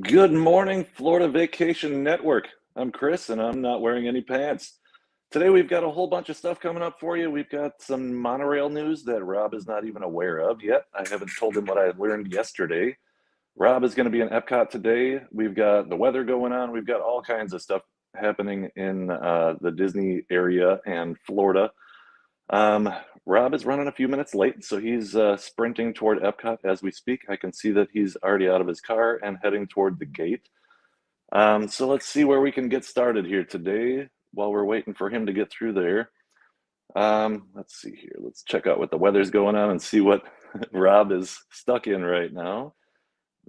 Good morning, Florida Vacation Network. I'm Chris, and I'm not wearing any pants. Today, we've got a whole bunch of stuff coming up for you. We've got some monorail news that Rob is not even aware of yet. I haven't told him what I learned yesterday. Rob is going to be in Epcot today. We've got the weather going on. We've got all kinds of stuff happening in the Disney area and Florida. Rob is running a few minutes late, so he's sprinting toward Epcot as we speak. I can see that he's already out of his car and heading toward the gate. So let's see where we can get started here today while we're waiting for him to get through there. Let's see here. Let's check out what the weather's going on and see what Rob is stuck in right now.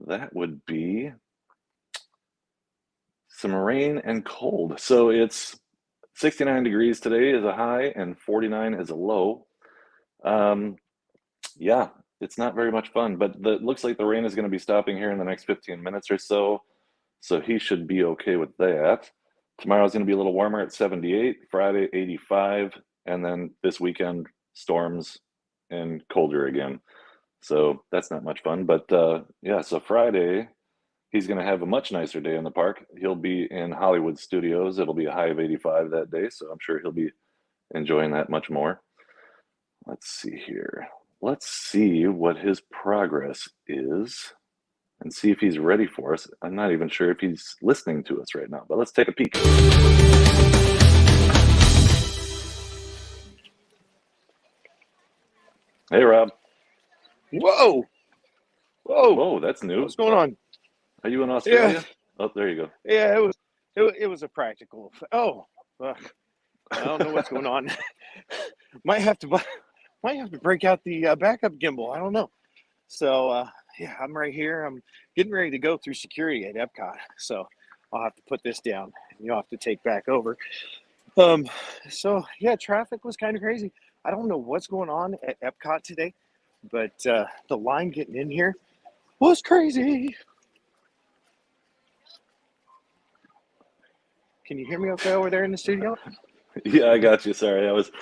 That would be some rain and cold. So it's 69 degrees today is a high and 49 is a low. Yeah, it's not very much fun, but it looks like the rain is going to be stopping here in the next 15 minutes or so. So he should be okay with that. Tomorrow's going to be a little warmer at 78, Friday 85, and then this weekend storms and colder again. So that's not much fun. But yeah, so Friday, he's going to have a much nicer day in the park. He'll be in Hollywood Studios. It'll be a high of 85 that day, so I'm sure he'll be enjoying that much more. Let's see here. Let's see what his progress is and see if he's ready for us. I'm not even sure if he's listening to us right now, but let's take a peek. Hey, Rob. Whoa. Whoa, that's new. What's going on? Are you in Australia? Yeah. Oh, there you go. Yeah, it was a practical. Oh, I don't know what's going on. might have to break out the backup gimbal. I don't know. So yeah, I'm right here. I'm getting ready to go through security at Epcot. So I'll have to put this down. You'll have to take back over. So yeah, traffic was kind of crazy. I don't know what's going on at Epcot today, but the line getting in here was crazy. Can you hear me okay over there in the studio? Yeah, I got you. Sorry, I was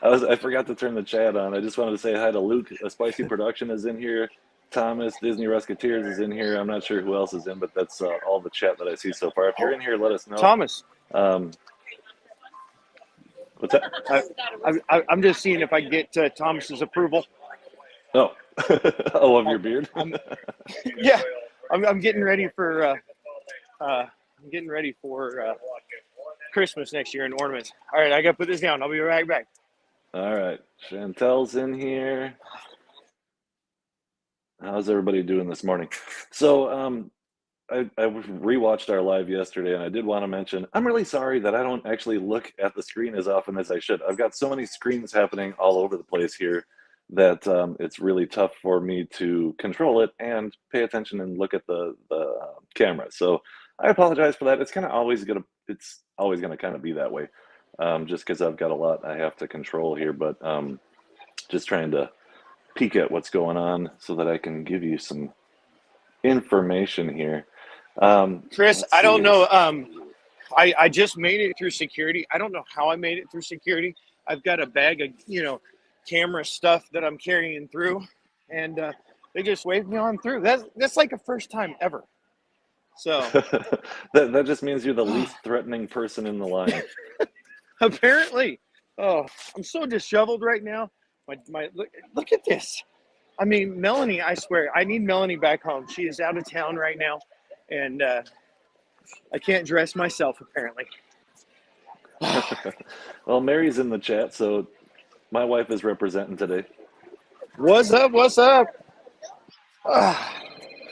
I forgot to turn the chat on. I just wanted to say hi to Luke. A Spicy Production is in here. Thomas, Disney Rusketeers is in here. I'm not sure who else is in, but that's all the chat that I see so far. If you're in here, let us know. Thomas. What's that? I'm just seeing if I can get Thomas's approval. Oh, oh, of your beard? Yeah, I'm getting ready for Christmas next year in ornaments. All right, I gotta put this down. I'll be right back. All right, Chantel's in here. How's everybody doing this morning? So I rewatched our live yesterday, and I did want to mention I'm really sorry that I don't actually look at the screen as often as I should. I've got so many screens happening all over the place here that it's really tough for me to control it and pay attention and look at the camera. So I apologize for that. It's always gonna kind of be that way, just because I've got a lot I have to control here. But just trying to peek at what's going on so that I can give you some information here. Chris, I don't know. I just made it through security. I don't know how I made it through security. I've got a bag of camera stuff that I'm carrying through, and they just waved me on through. That's like a first time ever. So that just means you're the least threatening person in the line. Apparently. Oh, I'm so disheveled right now. My look at this. I mean, Melanie, I swear, I need Melanie back home. She is out of town right now, and I can't dress myself, apparently. Well, Mary's in the chat, so my wife is representing today. What's up?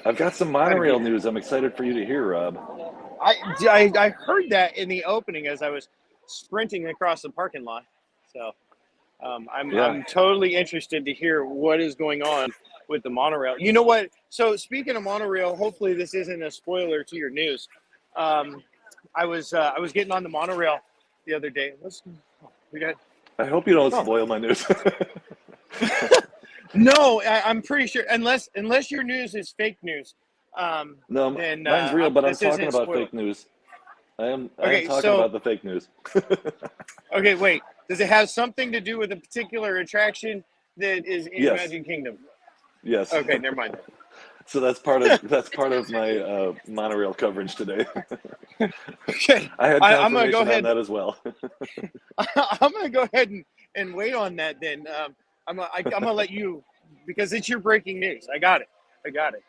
I've got some monorail news I'm excited for you to hear, Rob. I heard that in the opening as I was sprinting across the parking lot. So I'm totally interested to hear what is going on with the monorail. You know what? So speaking of monorail, hopefully this isn't a spoiler to your news. I was getting on the monorail the other day. I hope you don't spoil my news. No, I'm pretty sure unless your news is fake news. No, then, mine's real, but I'm talking about fake news. I am talking about the fake news. Okay, wait. Does it have something to do with a particular attraction that is in Magic Kingdom? Yes. Okay, never mind. So that's part of my monorail coverage today. Okay, I had I'm gonna confirmation go on ahead. that as well. I'm gonna go ahead and wait on that. Then I'm gonna let you, because it's your breaking news. I got it. I got it.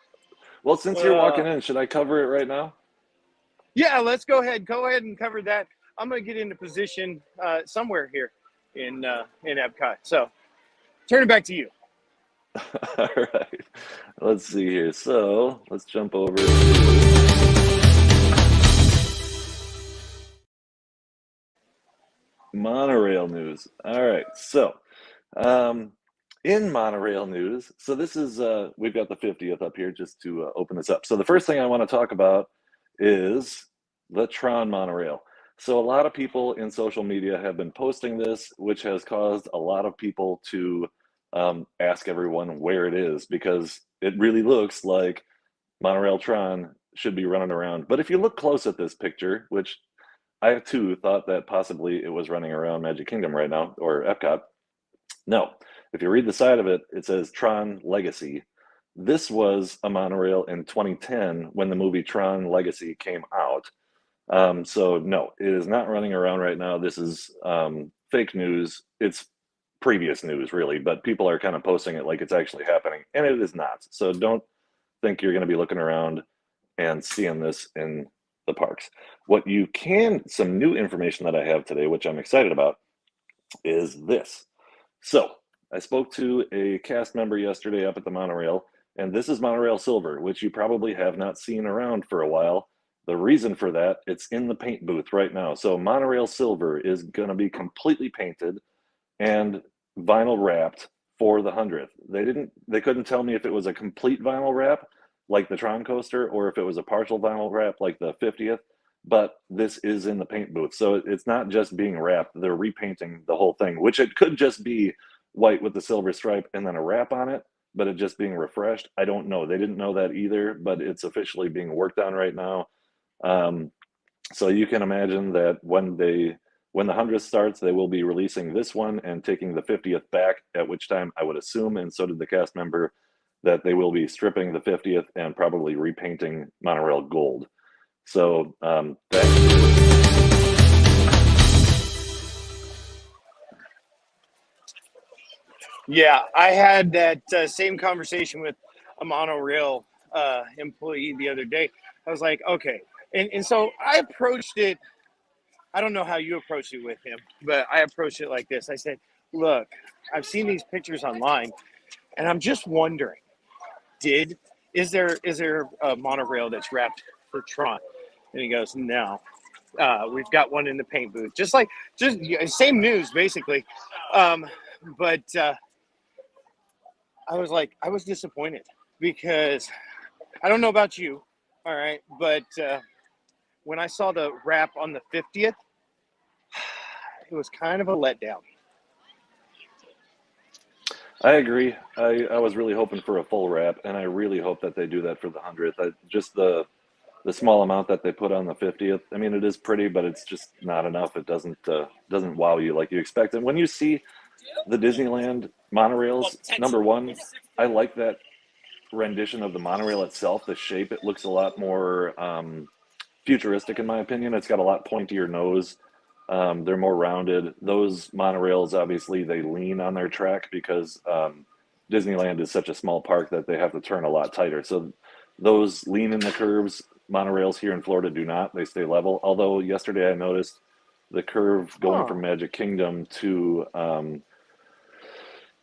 Well, since you're walking in, should I cover it right now? Yeah, let's go ahead. Go ahead and cover that. I'm gonna get into position somewhere here in Epcot. So turn it back to you. All right. Let's see here. So let's jump over to monorail news. All right. So, in monorail news, so this is we've got the 50th up here just to open this up. So the first thing I want to talk about is the Tron monorail. So a lot of people in social media have been posting this, which has caused a lot of people to ask everyone where it is because it really looks like Monorail Tron should be running around. But if you look close at this picture, which I too thought that possibly it was running around Magic Kingdom right now or Epcot. No, if you read the side of it, it says Tron Legacy. This was a monorail in 2010 when the movie Tron Legacy came out. So no, it is not running around right now. This is fake news. It's previous news, really, but people are kind of posting it like it's actually happening, and it is not. So don't think you're going to be looking around and seeing this in the parks. What you can, some new information that I have today, which I'm excited about, is this. So I spoke to a cast member yesterday up at the monorail, and this is Monorail Silver, which you probably have not seen around for a while. The reason for that, it's in the paint booth right now. So Monorail Silver is going to be completely painted and vinyl wrapped for the 100th. They couldn't tell me if it was a complete vinyl wrap like the Tron coaster or if it was a partial vinyl wrap like the 50th, but this is in the paint booth. So it's not just being wrapped, they're repainting the whole thing, which it could just be white with the silver stripe and then a wrap on it, but it just being refreshed. I don't know. They didn't know that either, but it's officially being worked on right now. So you can imagine that when the 100th starts, they will be releasing this one and taking the 50th back, at which time I would assume, and so did the cast member, that they will be stripping the 50th and probably repainting Monorail gold. So Yeah, I had that same conversation with a monorail employee the other day. I was like, okay. And so I approached it. I don't know how you approached it with him, but I approached it like this. I said, look, I've seen these pictures online, and I'm just wondering, is there a monorail that's wrapped for Tron? And he goes, no. We've got one in the paint booth. Just same news, basically. But I was disappointed because I don't know about you, all right, but when I saw the wrap on the 50th, it was kind of a letdown. I agree. I was really hoping for a full wrap, and I really hope that they do that for the 100th. Just the small amount that they put on the 50th. I mean, it is pretty, but it's just not enough. It doesn't wow you like you expect. And when you see the Disneyland monorails, number one, I like that rendition of the monorail itself. The shape, it looks a lot more futuristic in my opinion. It's got a lot pointier nose. They're more rounded. Those monorails, obviously, they lean on their track because Disneyland is such a small park that they have to turn a lot tighter. So those lean in the curves. Monorails here in Florida do not. They stay level. Although yesterday I noticed the curve going from Magic Kingdom to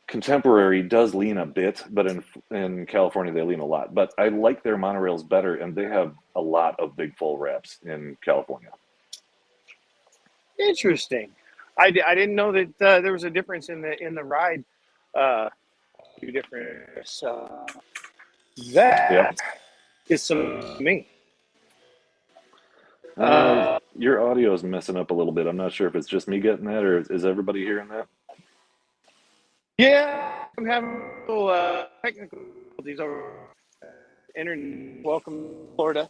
Contemporary does lean a bit, but in California they lean a lot. But I like their monorails better, and they have a lot of big full wraps in California. Interesting. I didn't know that there was a difference in the ride. Two different. That is some to me. Your audio is messing up a little bit. I'm not sure if it's just me getting that, or is everybody hearing that? Yeah, I'm having a little technical difficulties over internet. Welcome, Florida.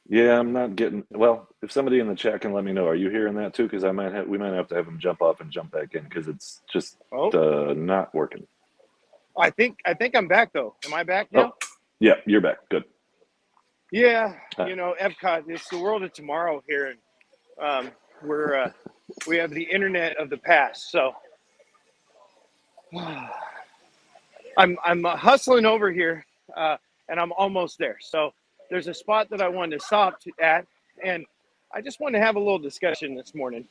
Yeah, I'm not getting. Well, if somebody in the chat can let me know, are you hearing that too? Because we might have to have them jump off and jump back in because it's just not working. I think I'm back though. Am I back now? Yeah, you're back. Good. Yeah, Epcot. It's the world of tomorrow here, and we have the internet of the past. So I'm hustling over here, and I'm almost there. So there's a spot that I wanted to at, and I just wanted to have a little discussion this morning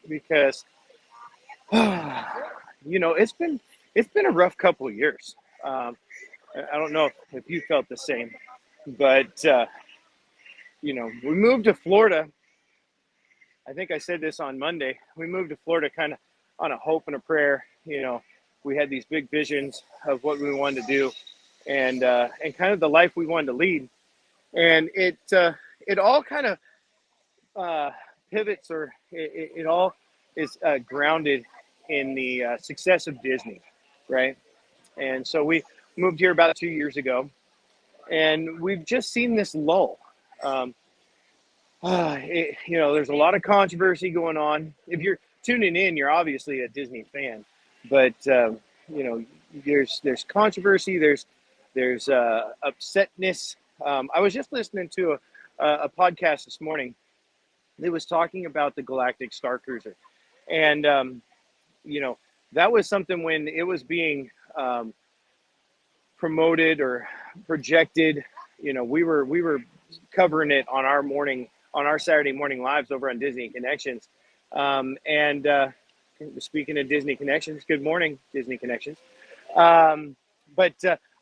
because it's been a rough couple of years. I don't know if you felt the same, but we moved to Florida. I think I said this on Monday. We moved to Florida kind of on a hope and a prayer. We had these big visions of what we wanted to do, and kind of the life we wanted to lead. And it all kind of pivots, or it all is grounded in the success of Disney, right? And so we moved here about 2 years ago, and we've just seen this lull. There's a lot of controversy going on. If you're tuning in, you're obviously a Disney fan, but there's controversy. There's upsetness. I was just listening to a podcast this morning. It was talking about the Galactic Star Cruiser, and that was something when it was being promoted or projected. We were covering it on our Saturday morning lives over on Disney Connections. And speaking of Disney Connections, good morning, Disney Connections. But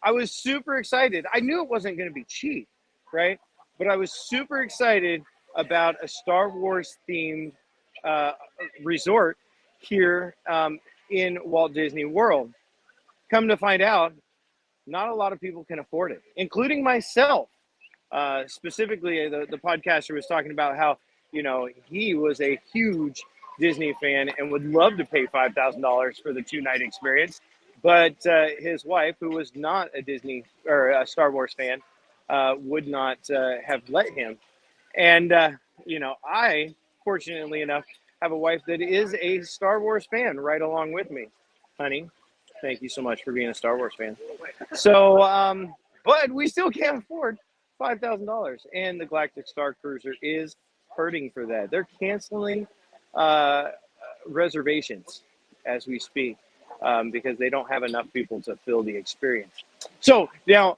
I was super excited. I knew it wasn't going to be cheap, right? But I was super excited about a Star Wars themed resort here in Walt Disney World. Come to find out, not a lot of people can afford it, including myself. Specifically, the podcaster was talking about how, he was a huge Disney fan and would love to pay $5,000 for the 2-night experience. But his wife, who was not a Disney or a Star Wars fan, would not have let him. And, I, fortunately enough, have a wife that is a Star Wars fan right along with me. Honey, thank you so much for being a Star Wars fan. So, but we still can't afford $5,000, and the Galactic Star Cruiser is hurting for that. They're canceling reservations as we speak because they don't have enough people to fill the experience. So now,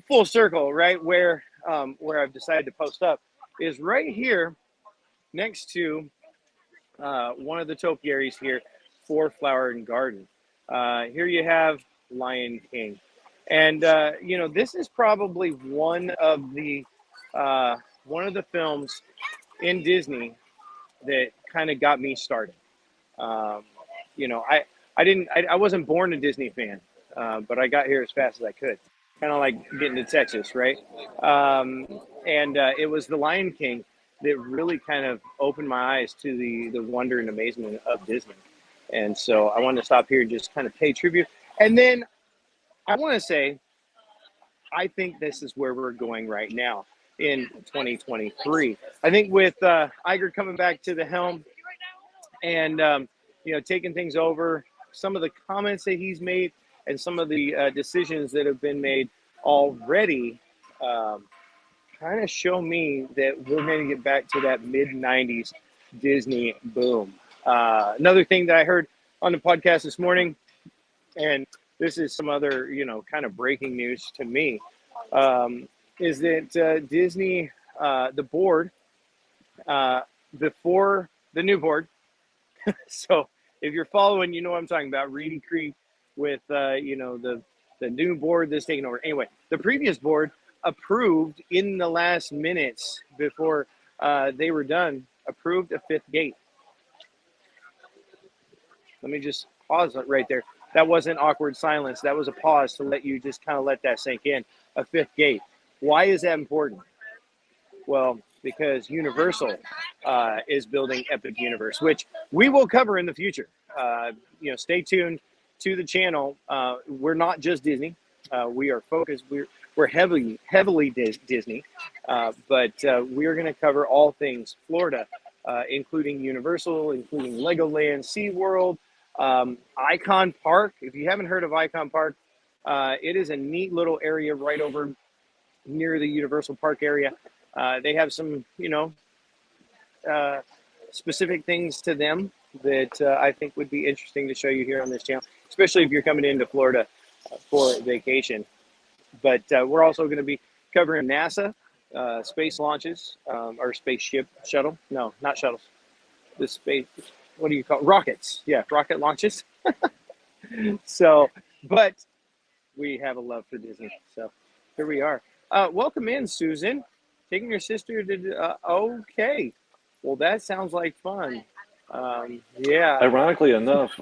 full circle, right where I've decided to post up is right here next to one of the topiaries here for Flower and Garden. Here you have Lion King. And this is probably one of the films in Disney that kind of got me started. I wasn't born a Disney fan, but I got here as fast as I could. Kind of like getting to Texas, right? It was The Lion King that really kind of opened my eyes to the wonder and amazement of Disney. And so I wanted to stop here and just kind of pay tribute. And then I want to say, I think this is where we're going right now in 2023. I think with Iger coming back to the helm and, taking things over, some of the comments that he's made and some of the decisions that have been made already kind of show me that we're going to get back to that mid-90s Disney boom. Another thing that I heard on the podcast this morning, and this is some other, kind of breaking news to me, is that Disney, the board, before the new board, so if you're following, you know what I'm talking about, Reedy Creek with, the new board that's taking over. Anyway, the previous board approved in the last minutes before they were done, approved a 5th gate. Let me just pause it right there. That wasn't awkward silence. That was a pause to let you just kind of let that sink in. A 5th gate. Why is that important? Well, because Universal is building Epic Universe, which we will cover in the future. Stay tuned to the channel. We're not just Disney. We are focused. We're heavily Disney, but we are going to cover all things Florida, including Universal, including Legoland, SeaWorld, Icon Park. If you haven't heard of Icon Park, it is a neat little area right over near the Universal Park area. They have some, specific things to them that I think would be interesting to show you here on this channel, especially if you're coming into Florida for vacation. But we're also going to be covering NASA space launches or spaceship shuttle. No, not shuttles. The space, what do you call it? Rockets? Yeah, rocket launches. So, but we have a love for Disney. So here we are. Welcome in, Susan. Taking your sister to, okay. Well, that sounds like fun. Yeah. Ironically enough,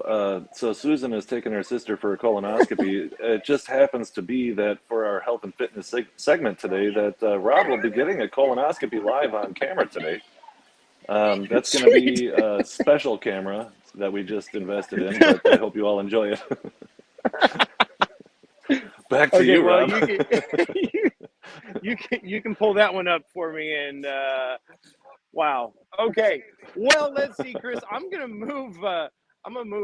so Susan has taken her sister for a colonoscopy. It just happens to be that for our health and fitness segment today, that Rob will be getting a colonoscopy live on camera today. That's going to be a special camera that we just invested in, but I hope you all enjoy it. Back to you, Rob. You can pull that one up for me, and wow. Okay. Well, let's see, Chris. I'm gonna move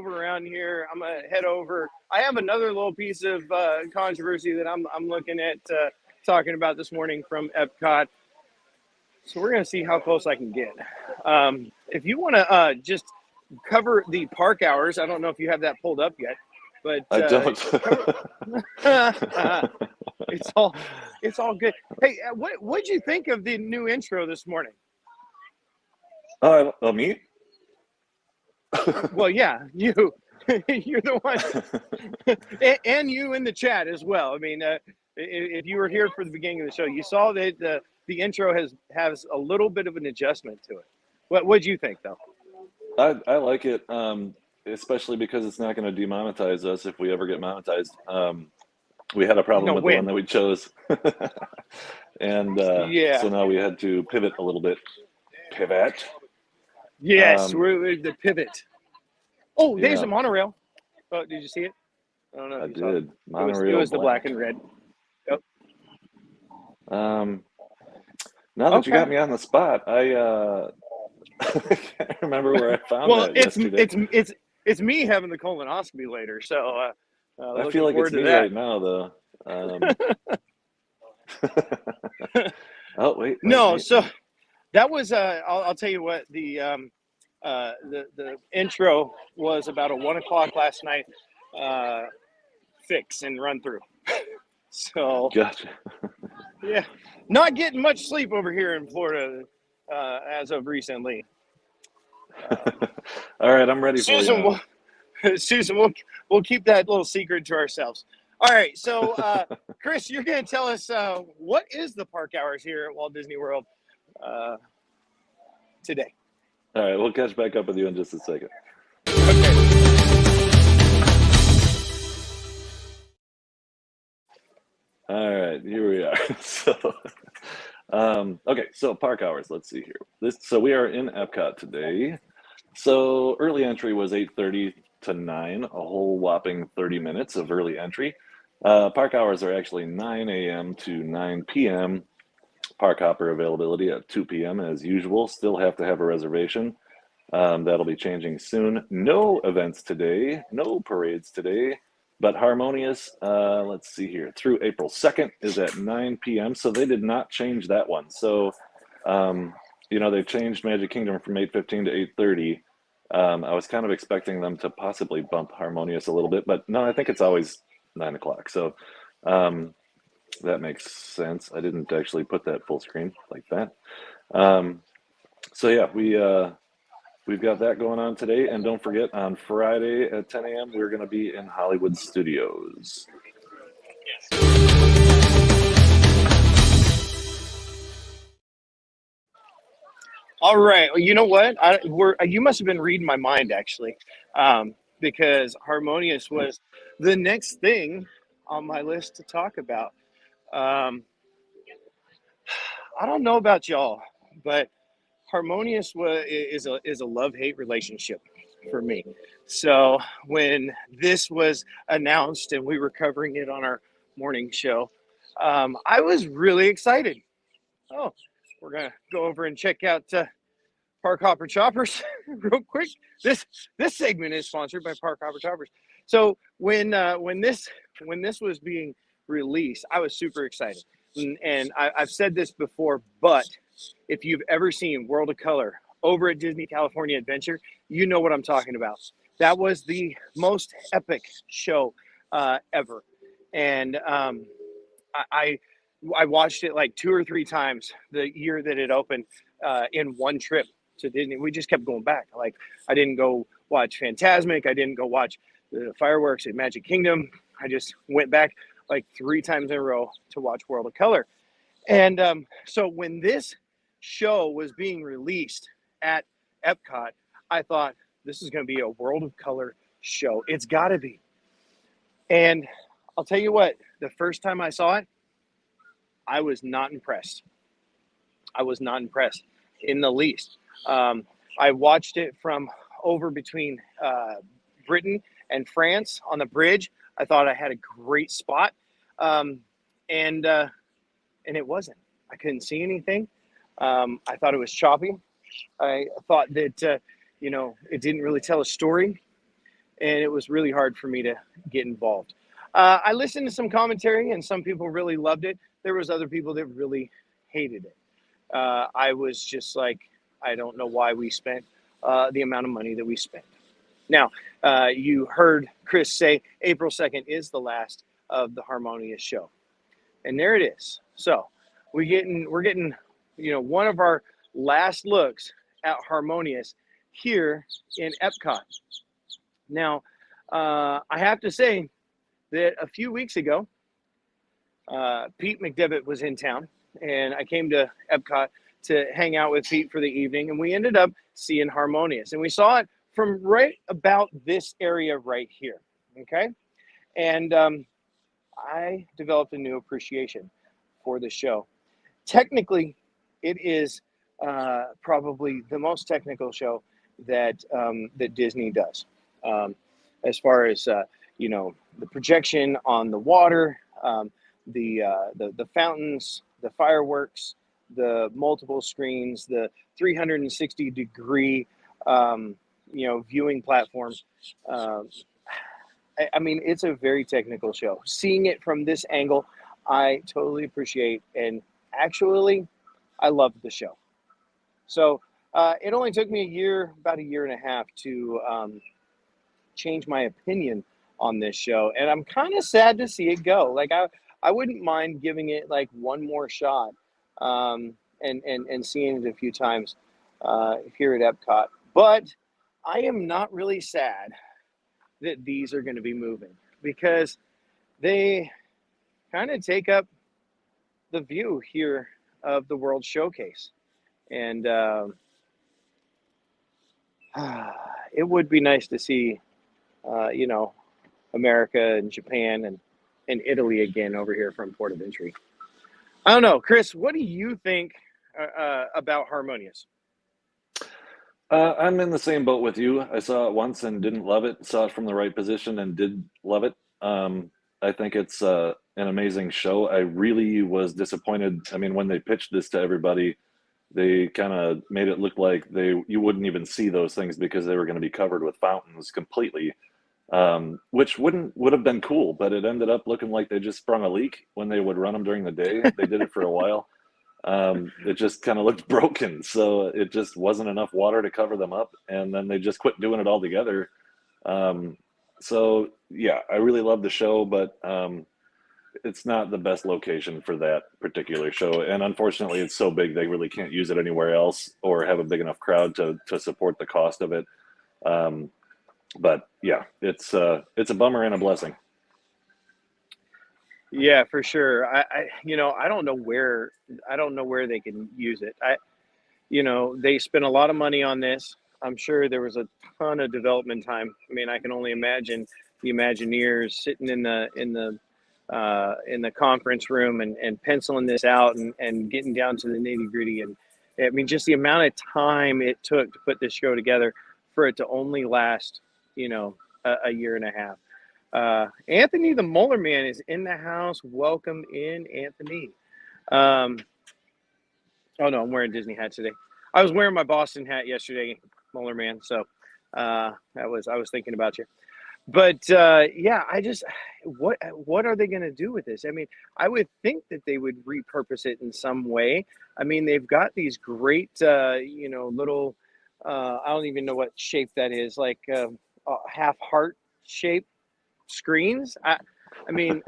around here. I'm gonna head over. I have another little piece of controversy that I'm looking at talking about this morning from Epcot. So we're gonna see how close I can get. If you want to just cover the park hours, I don't know if you have that pulled up yet, but I don't. it's all good. Hey, what'd you think of the new intro this morning? Me? Well, yeah, you're the one, and you in the chat as well. I mean, if you were here for the beginning of the show, you saw that the intro has a little bit of an adjustment to it. What'd you think, though? I like it, especially because it's not going to demonetize us if we ever get monetized. We had a problem with the one that we chose, and so now we had to pivot a little bit. Pivot. Yes, we're the pivot. Oh, there's a monorail. Oh, did you see it? I don't know. If you did. Saw it. It was the black and red. Yep. Now that you got me on the spot, I can't remember where I found that yesterday. It's me having the colonoscopy later, so I feel like it's me right now, though. Oh wait. No, so that was I'll tell you what, the intro was about a 1 o'clock last night fix and run through. So gotcha. Yeah, not getting much sleep over here in Florida as of recently. All right, I'm ready for you. Susan, we'll keep that little secret to ourselves. All right, so Chris, you're going to tell us what is the park hours here at Walt Disney World today. All right, we'll catch back up with you in just a second. Okay. All right, here we are. Okay, so park hours. Let's see here. So we are in Epcot today. So early entry was 8:30 to 9, a whole whopping 30 minutes of early entry. Park hours are actually 9 a.m. to 9 p.m. Park hopper availability at 2 p.m. as usual. Still have to have a reservation. That'll be changing soon. No events today, no parades today, but Harmonious, let's see here, through April 2nd is at 9 p.m. So they did not change that one. So, they changed Magic Kingdom from 8:15 to 8:30. I was kind of expecting them to possibly bump Harmonious a little bit, but no, I think it's always 9 o'clock. So that makes sense. I didn't actually put that full screen like that. So yeah, we've got that going on today. And don't forget, on Friday at 10 a.m., we're going to be in Hollywood Studios. All right. Well, you know what? You must have been reading my mind, actually, because Harmonious was the next thing on my list to talk about. I don't know about y'all, but Harmonious is a love-hate relationship for me. So when this was announced and we were covering it on our morning show, I was really excited. Oh, we're gonna go over and check out Park Hopper Choppers real quick. This segment is sponsored by Park Hopper Choppers. So when this was being released, I was super excited. and I've said this before, but if you've ever seen World of Color over at Disney California Adventure, you know what I'm talking about. That was the most epic show ever, and I I watched it like 2 or 3 times the year that it opened in one trip to Disney. We just kept going back. Like I didn't go watch Fantasmic. I didn't go watch the fireworks at Magic Kingdom. I just went back like 3 times in a row to watch World of Color. And so when this show was being released at Epcot, I thought this is going to be a World of Color show. It's got to be. And I'll tell you what, the first time I saw it, I was not impressed. I was not impressed in the least. I watched it from over between Britain and France on the bridge. I thought I had a great spot, and it wasn't. I couldn't see anything. I thought it was choppy. I thought that it didn't really tell a story, and it was really hard for me to get involved. I listened to some commentary, and some people really loved it. There was other people that really hated it. I was just like, I don't know why we spent the amount of money that we spent. Now, you heard Chris say April 2nd is the last of the Harmonious show. And there it is. So we're getting one of our last looks at Harmonious here in Epcot. Now, I have to say that a few weeks ago, Pete McDevitt was in town, and I came to Epcot to hang out with Pete for the evening, and we ended up seeing Harmonious, and we saw it from right about this area right here, okay? And I developed a new appreciation for the show. Technically, it is probably the most technical show that Disney does, as far as the projection on the water, the fountains, the fireworks, the multiple screens, the 360-degree viewing platforms. I mean, it's a very technical show. Seeing it from this angle, I totally appreciate, and actually, I loved the show. So it only took me about a year and a half to change my opinion on this show, and I'm kind of sad to see it go. Like I wouldn't mind giving it like one more shot, and seeing it a few times here at Epcot. But I am not really sad that these are going to be moving, because they kind of take up the view here of the World Showcase, and it would be nice to see America and Japan and Italy again over here from Port of Entry. I don't know, Chris, what do you think about Harmonious? I'm in the same boat with you. I saw it once and didn't love it. Saw it from the right position and did love it. I think it's an amazing show. I really was disappointed. I mean, when they pitched this to everybody, they kind of made it look like you wouldn't even see those things because they were going to be covered with fountains completely, which would have been cool. But it ended up looking like they just sprung a leak when they would run them during the day. They did it for a while. It just kind of looked broken, so it just wasn't enough water to cover them up, and then they just quit doing it altogether. So yeah, I really love the show, but it's not the best location for that particular show, and unfortunately it's so big they really can't use it anywhere else or have a big enough crowd to support the cost of it. But yeah, it's a bummer and a blessing. Yeah, for sure. I I don't know where they can use it. They spent a lot of money on this. I'm sure there was a ton of development time. I mean, I can only imagine the Imagineers sitting in the conference room and penciling this out and getting down to the nitty gritty. And I mean, just the amount of time it took to put this show together for it to only last, a year and a half. Anthony the Molar Man is in the house. Welcome in, Anthony. Oh no, I'm wearing a Disney hat today. I was wearing my Boston hat yesterday, Molar Man. So I was thinking about you. But yeah, what are they going to do with this? I mean, I would think that they would repurpose it in some way. I mean, they've got these great, little, I don't even know what shape that is, like half heart shape screens. I mean,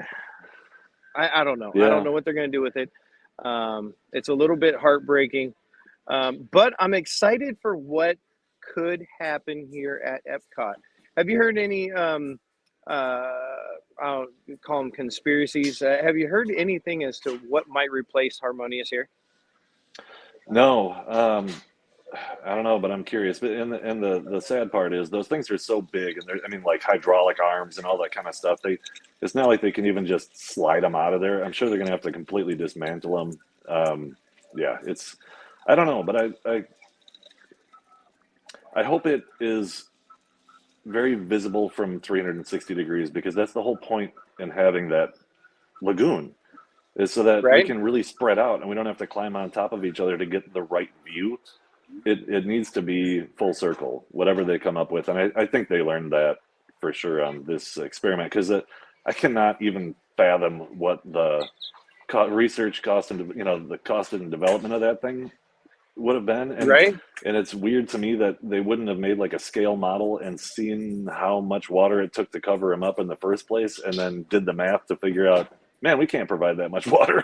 I don't know. I don't Yeah. know what they're going to do with it. It's a little bit heartbreaking, but I'm excited for what could happen here at Epcot. Have you heard any? I'll call them conspiracies. Have you heard anything as to what might replace Harmonious here? No. I don't know, but I'm curious. But the sad part is those things are so big, and I mean, like hydraulic arms and all that kind of stuff. It's not like they can even just slide them out of there. I'm sure they're gonna have to completely dismantle them. Yeah, I don't know, but I hope it is very visible from 360 degrees, because that's the whole point in having that lagoon, is so that we Right? can really spread out and we don't have to climb on top of each other to get the right view. It needs to be full circle, whatever they come up with. And I think they learned that for sure on this experiment, because I cannot even fathom what the research cost and the cost and development of that thing would have been. Right? And it's weird to me that they wouldn't have made like a scale model and seen how much water it took to cover him up in the first place, and then did the math to figure out, man, we can't provide that much water.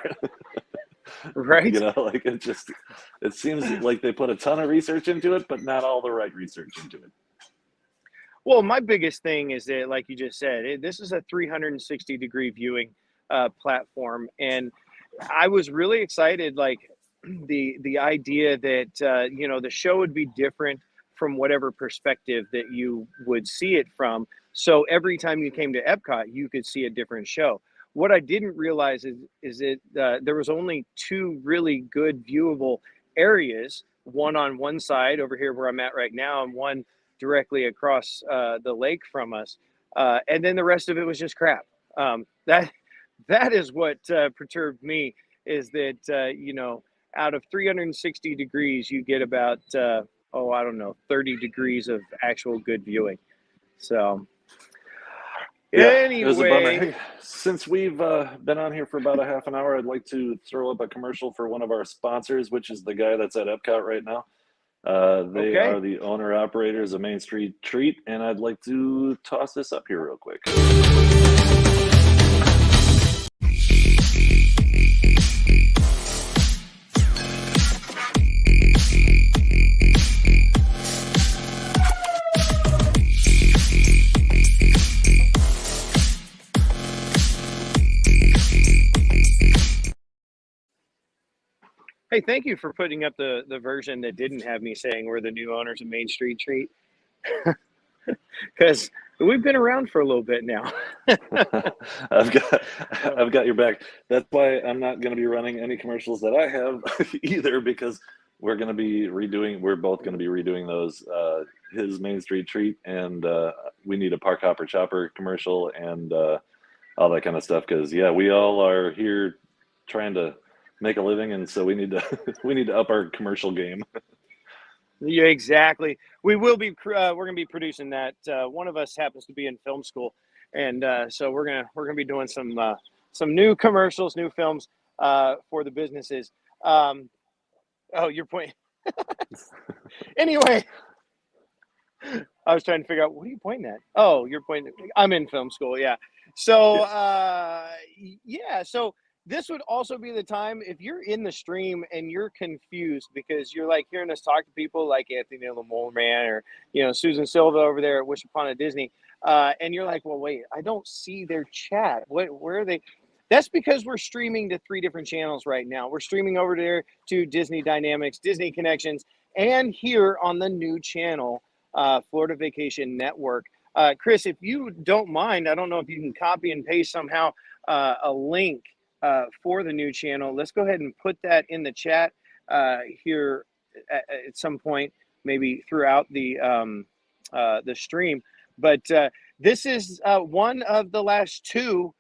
Right? Like it seems like they put a ton of research into it, but not all the right research into it. Well, my biggest thing is that, like you just said, this is a 360-degree viewing platform, and I was really excited. Like the idea that the show would be different from whatever perspective that you would see it from. So every time you came to Epcot, you could see a different show. What I didn't realize is that there was only two really good viewable areas. One on one side over here where I'm at right now, and one directly across the lake from us. And then the rest of it was just crap. That is what perturbed me, is that out of 360 degrees, you get about, I don't know, 30 degrees of actual good viewing. So, Yeah, it was a bummer. anyway, Hey, since we've been on here for about a half an hour, I'd like to throw up a commercial for one of our sponsors, which is the guy that's at Epcot right now. They okay. are the owner operators of Main Street Treat, and I'd like to toss this up here real quick. Hey, thank you for putting up the version that didn't have me saying we're the new owners of Main Street Treat. Because we've been around for a little bit now. I've got your back. That's why I'm not going to be running any commercials that I have either, because we're both going to be redoing those, his Main Street Treat, and we need a Park Hopper Chopper commercial and all that kind of stuff, because we all are here trying to make a living, and so we need to up our commercial game. Yeah, exactly. We will be. We're going to be producing that. One of us happens to be in film school, and so we're gonna be doing some new commercials, new films for the businesses. Your point. Anyway, I was trying to figure out, what are you pointing at? Oh, you're pointing. I'm in film school. Yeah. So So this would also be the time, if you're in the stream and you're confused because you're like hearing us talk to people like Anthony Lamore or Susan Silva over there at Wish Upon a Disney, and you're like, well, wait, I don't see their chat. Where are they? That's because we're streaming to 3 different channels right now. We're streaming over there to Disney Dynamics, Disney Connections, and here on the new channel, Florida Vacation Network. Chris, if you don't mind, I don't know if you can copy and paste somehow a link for the new channel. Let's go ahead and put that in the chat here at some point, maybe throughout the stream. But this is one of the last 2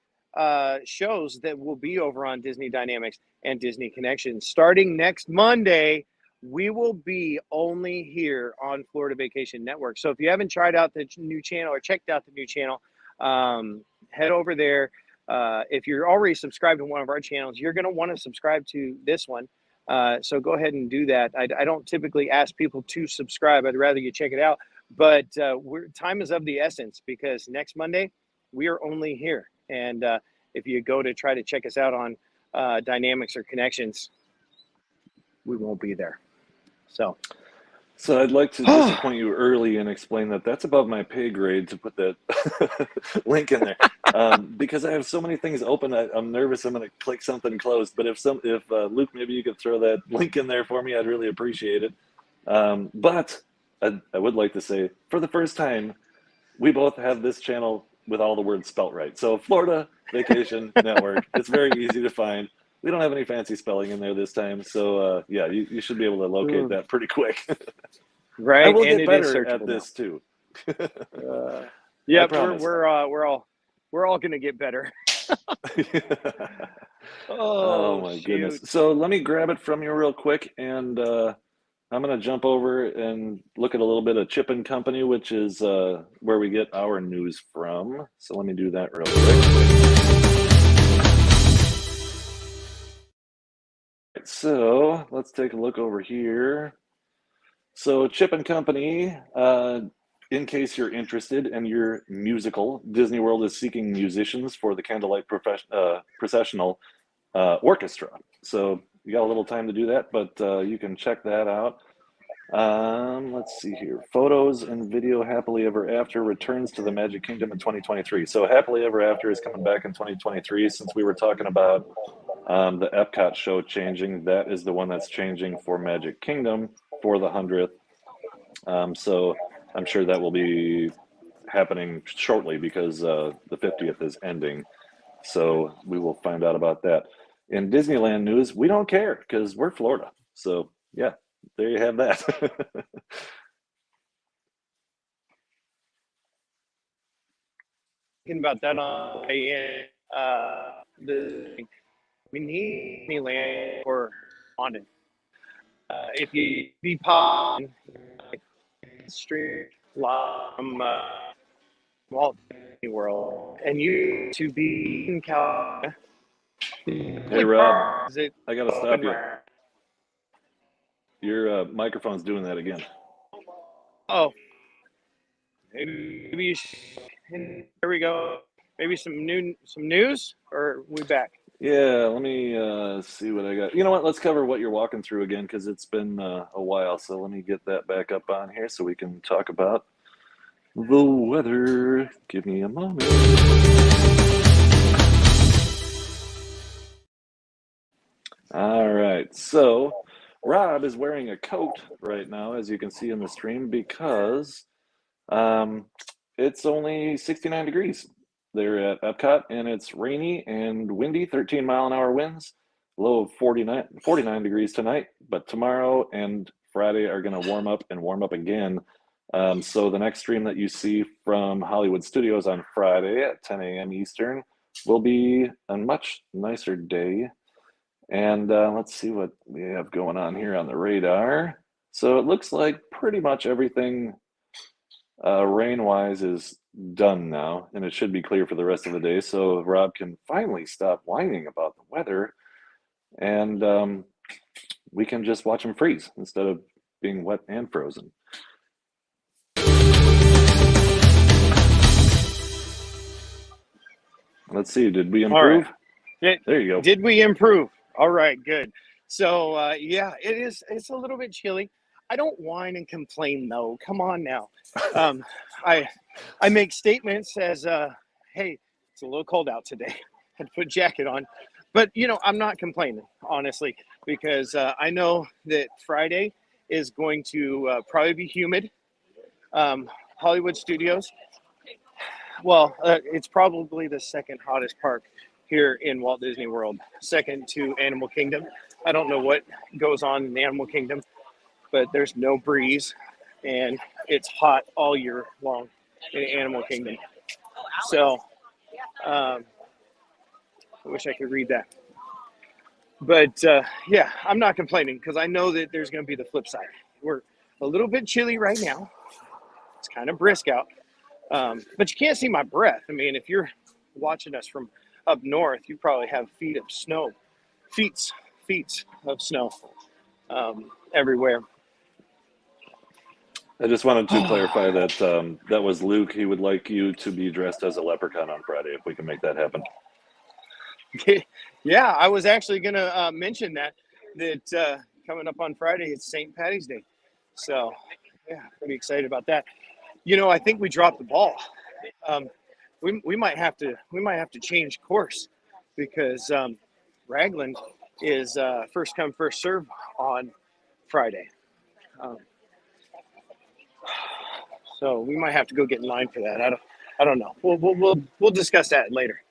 shows that will be over on Disney Dynamics and Disney Connections starting next Monday we will be only here on Florida Vacation Network. So if you haven't tried out the new channel or checked out the new channel, head over there. If you're already subscribed to one of our channels, you're going to want to subscribe to this one. So go ahead and do that. I don't typically ask people to subscribe. I'd rather you check it out. But time is of the essence, because next Monday we are only here. And if you go to try to check us out on Dynamics or Connections, we won't be there. So I'd like to disappoint you early and explain that that's above my pay grade to put that link in there, because I have so many things open. I'm nervous I'm going to click something closed. But if Luke, maybe you could throw that link in there for me, I'd really appreciate it. But I would like to say, for the first time, we both have this channel with all the words spelt right. So Florida Vacation Network. It's very easy to find. We don't have any fancy spelling in there this time. So yeah, you should be able to locate that pretty quick. Right. I will and get better at this too. Yeah, we're all going to get better. Oh my goodness. So let me grab it from you real quick, and I'm going to jump over and look at a little bit of Chip and Company, which is where we get our news from. So let me do that real quick. So let's take a look over here. So Chip and Company, in case you're interested and you're musical, Disney World is seeking musicians for the Candlelight Processional Orchestra. So you got a little time to do that, but you can check that out. Let's see here. Photos and video Happily Ever After returns to the Magic Kingdom in 2023. So Happily Ever After is coming back in 2023. Since we were talking about the Epcot show changing, that is the one that's changing for Magic Kingdom for the 100th. So I'm sure that will be happening shortly, because the 50th is ending. So we will find out about that. In Disneyland news, we don't care because we're Florida. So yeah, there you have that. Thinking about that on we need Disneyland or London. If you be pop street from Walt Disney World, and you to be in California. Hey Rob, I gotta stop you. Your microphone's doing that again. Oh, maybe here we go. Maybe some news, or we back? Yeah, let me see what I got. You know what? Let's cover what you're walking through again, because it's been a while. So let me get that back up on here so we can talk about the weather. Give me a moment. All right. So Rob is wearing a coat right now, as you can see in the stream, because it's only 69 degrees. They're at Epcot, and it's rainy and windy, 13-mile-an-hour winds, low of 49 degrees tonight. But tomorrow and Friday are going to warm up and warm up again. So the next stream that you see from Hollywood Studios on Friday at 10 a.m. Eastern will be a much nicer day. And let's see what we have going on here on the radar. So it looks like pretty much everything rain-wise is done now, and it should be clear for the rest of the day, so Rob can finally stop whining about the weather, and we can just watch him freeze instead of being wet and frozen. Let's see, did we improve? Right. There you go. Did we improve? All right, good. So yeah, it's a little bit chilly. I don't whine and complain though. Come on now. I make statements as hey, it's a little cold out today. Had to put a jacket on. But I'm not complaining, honestly, because I know that Friday is going to probably be humid. Hollywood Studios, well, it's probably the second hottest park here in Walt Disney World, second to Animal Kingdom. I don't know what goes on in the Animal Kingdom, but there's no breeze, and it's hot all year long in Animal Kingdom. So, I wish I could read that. But yeah, I'm not complaining because I know that there's going to be the flip side. We're a little bit chilly right now. It's kind of brisk out, but you can't see my breath. I mean, if you're watching us from up north, you probably have feet of snow, feet, feet of snow everywhere. I just wanted to clarify that that was Luke. He would like you to be dressed as a leprechaun on Friday if we can make that happen. Yeah, I was actually going to mention that coming up on Friday, it's St. Patty's Day. So, yeah, pretty excited about that. I think we dropped the ball. Um, we might have to change course because Ragland is first come first serve on Friday. Um, so we might have to go get in line for that. I don't know. We'll discuss that later.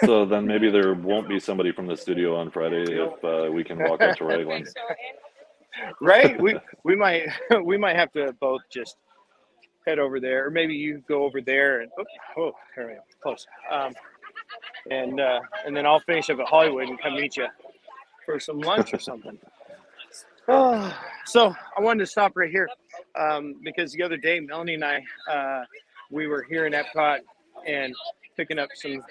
So then maybe there won't be somebody from the studio on Friday if we can walk up to Raglan's. Right? We might have to both just head over there, or maybe you go over there and there we go, close. And then I'll finish up at Hollywood and come meet you for some lunch or something. So I wanted to stop right here because the other day Melanie and I we were here in Epcot and picking up some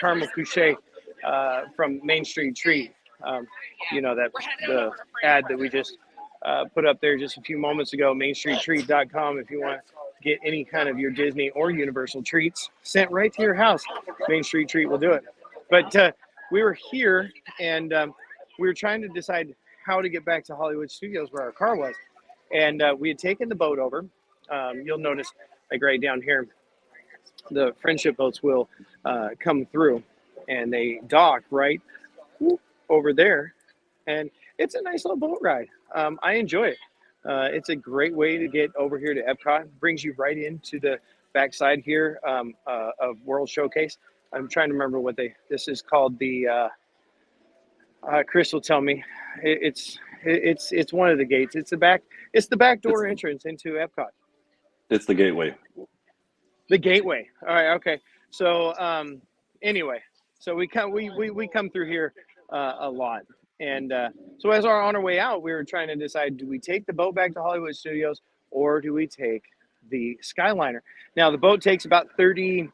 caramel couche from Main Street Treat. That the ad that we just put up there just a few moments ago, mainstreettreat.com, if you want to get any kind of your Disney or Universal treats sent right to your house. Main Street Treat will do it. But we were here and we were trying to decide how to get back to Hollywood Studios where our car was. And we had taken the boat over. You'll notice, like right down here, the friendship boats will come through and they dock right over there. And it's a nice little boat ride. I enjoy it. It's a great way to get over here to Epcot. Brings you right into the backside here of World Showcase. I'm trying to remember what this is called. Chris will tell me. It's one of the gates. It's the back door entrance into Epcot. It's the gateway. The gateway. All right. Okay. So anyway, so we come through here a lot, and so as we're on our way out, we were trying to decide: do we take the boat back to Hollywood Studios, or do we take the Skyliner? Now the boat takes about 30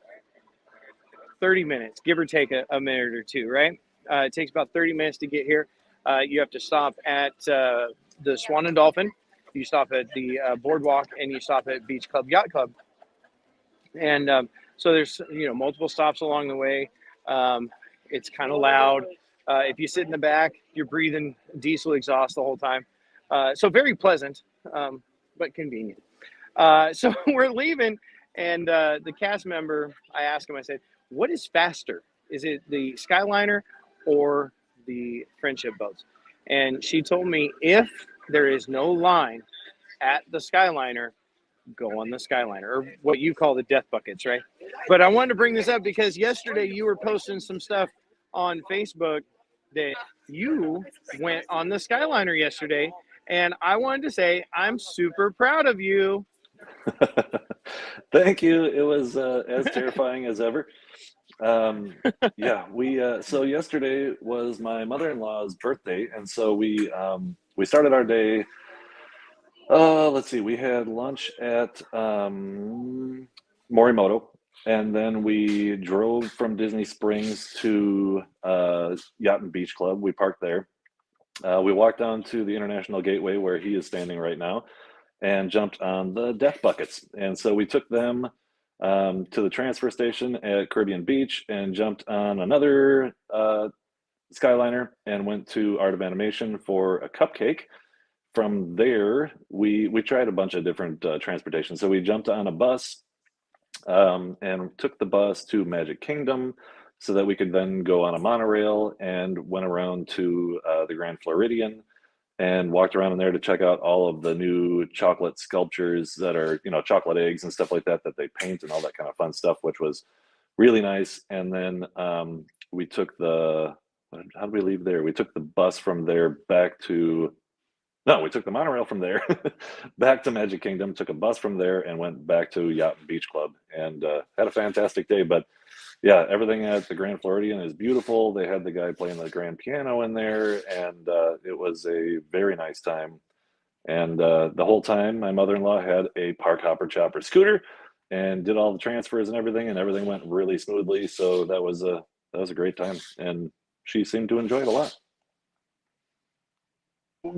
minutes, give or take a minute or two, right? It takes about 30 minutes to get here. You have to stop at the Swan and Dolphin. You stop at the Boardwalk, and you stop at Beach Club Yacht Club. And so there's multiple stops along the way. It's kind of loud. If you sit in the back, you're breathing diesel exhaust the whole time. So very pleasant, but convenient. So we're leaving, and the cast member, I asked him, I said, what is faster? Is it the Skyliner or the friendship boats? And she told me if there is no line at the Skyliner, go on the Skyliner, or what you call the death buckets, right? But I wanted to bring this up because yesterday you were posting some stuff on Facebook that you went on the Skyliner yesterday, and I wanted to say I'm super proud of you. Thank you. It was as terrifying as ever. Yeah, so yesterday was my mother-in-law's birthday, and so we started our day. Let's see, we had lunch at Morimoto, and then we drove from Disney Springs to Yacht and Beach Club. We parked there. We walked down to the International Gateway where he is standing right now and jumped on the death buckets. And so we took them to the transfer station at Caribbean Beach and jumped on another Skyliner and went to Art of Animation for a cupcake. From there, we tried a bunch of different transportation. So we jumped on a bus and took the bus to Magic Kingdom so that we could then go on a monorail and went around to the Grand Floridian and walked around in there to check out all of the new chocolate sculptures that are, chocolate eggs and stuff like that they paint and all that kind of fun stuff, which was really nice. And then we took how did we leave there? We took the bus from there we took the monorail from there back to Magic Kingdom, took a bus from there and went back to Yacht and Beach Club and had a fantastic day. But yeah, everything at the Grand Floridian is beautiful. They had the guy playing the grand piano in there, and it was a very nice time. And the whole time, my mother-in-law had a Park Hopper Chopper scooter and did all the transfers and everything went really smoothly. So that was a great time, and she seemed to enjoy it a lot.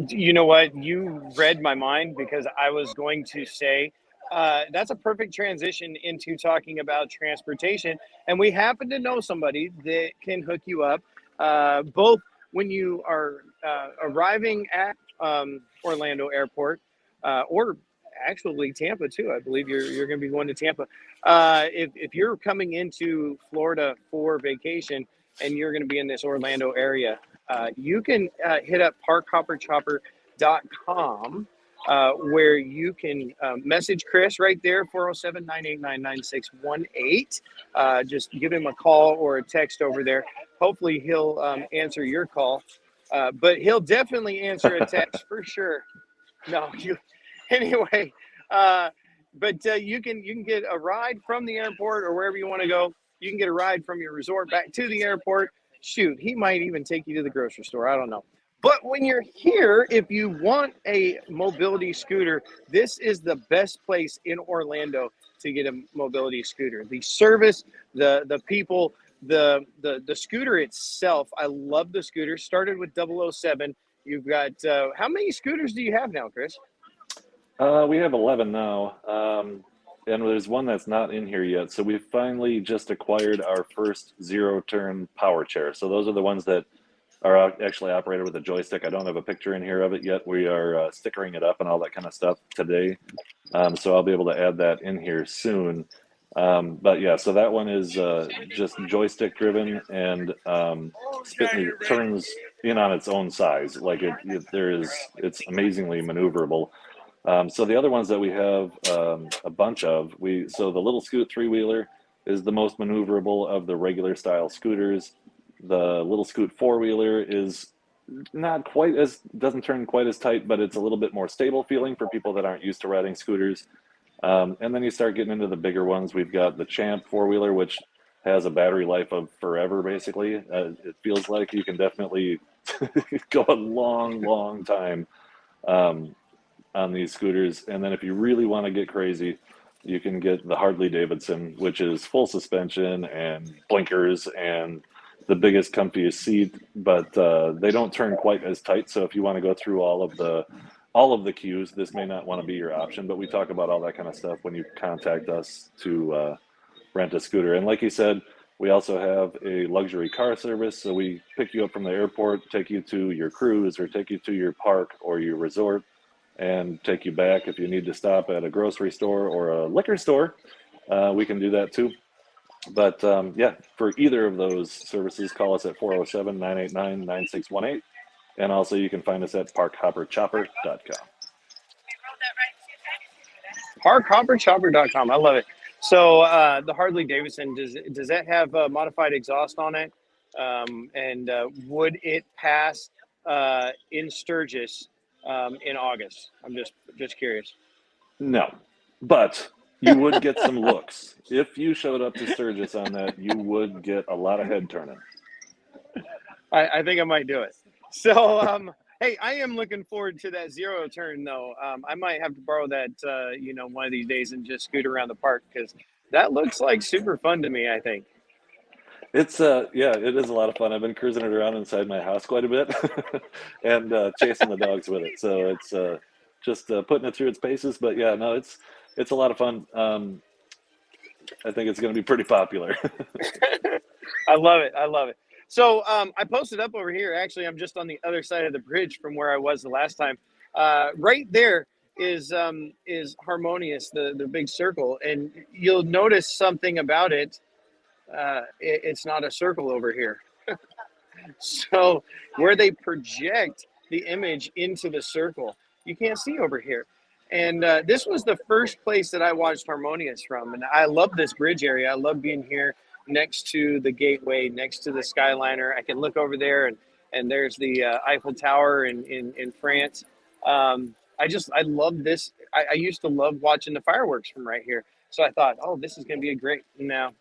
You know what? You read my mind because I was going to say that's a perfect transition into talking about transportation. And we happen to know somebody that can hook you up both when you are arriving at Orlando Airport or actually Tampa too. I believe you're going to be going to Tampa. If you're coming into Florida for vacation and you're going to be in this Orlando area, you can hit up parkhopperchopper.com where you can message Chris right there, 407-989-9618. Just give him a call or a text over there. Hopefully he'll answer your call, but he'll definitely answer a text for sure. No, you anyway. Uh, but you can get a ride from the airport or wherever you want to go. You can get a ride from your resort back to the airport. Shoot, he might even take you to the grocery store. I don't know. But when you're here, if you want a mobility scooter, this is the best place in Orlando to get a mobility scooter. The service, the people, the scooter itself. I love the scooter. Started with 007. You've got how many scooters do you have now, Chris? We have 11 now, and there's one that's not in here yet. So we finally just acquired our first zero-turn power chair. So those are the ones that are actually operated with a joystick. I don't have a picture in here of it yet. We are stickering it up and all that kind of stuff today. So I'll be able to add that in here soon. But yeah, so that one is just joystick driven, and Spitney turns in on its own size. Like it's amazingly maneuverable. So the other ones that we have a bunch of, so the Little Scoot three-wheeler is the most maneuverable of the regular style scooters. The Little Scoot four-wheeler is not quite as, doesn't turn quite as tight, but it's a little bit more stable feeling for people that aren't used to riding scooters. And then you start getting into the bigger ones. We've got the Champ four-wheeler, which has a battery life of forever, basically. It feels like you can definitely go a long, long time on these scooters. And then if you really want to get crazy, you can get the Harley Davidson, which is full suspension and blinkers and the biggest, comfiest seat, but they don't turn quite as tight. So if you want to go through all of the cues, this may not want to be your option, but we talk about all that kind of stuff when you contact us to rent a scooter. And like you said, we also have a luxury car service. So we pick you up from the airport, take you to your cruise or take you to your park or your resort and take you back. If you need to stop at a grocery store or a liquor store, we can do that too. But yeah, for either of those services, call us at 407-989-9618. And also you can find us at parkhopperchopper.com. Parkhopperchopper.com. I love it. So the Harley Davidson, does that have modified exhaust on it? And would it pass in Sturgis in August? I'm just curious. No, but you would get some looks. If you showed up to Sturgis on that, you would get a lot of head turning. I think I might do it. So, hey, I am looking forward to that zero turn, though. I might have to borrow that, one of these days and just scoot around the park because that looks like super fun to me, I think. It's yeah, it is a lot of fun. I've been cruising it around inside my house quite a bit and chasing the dogs with it. So it's just putting it through its paces. But yeah, no, it's a lot of fun. I think it's going to be pretty popular. I love it. I love it. So I posted up over here. Actually, I'm just on the other side of the bridge from where I was the last time. Right there is Harmonious, the big circle, and you'll notice something about it. It's not a circle over here. So where they project the image into the circle, you can't see over here. And this was the first place that I watched Harmonious from. And I love this bridge area. I love being here next to the gateway, next to the Skyliner. I can look over there and there's the Eiffel Tower in France. I love this. I used to love watching the fireworks from right here. So I thought, oh, this is going to be a great, no.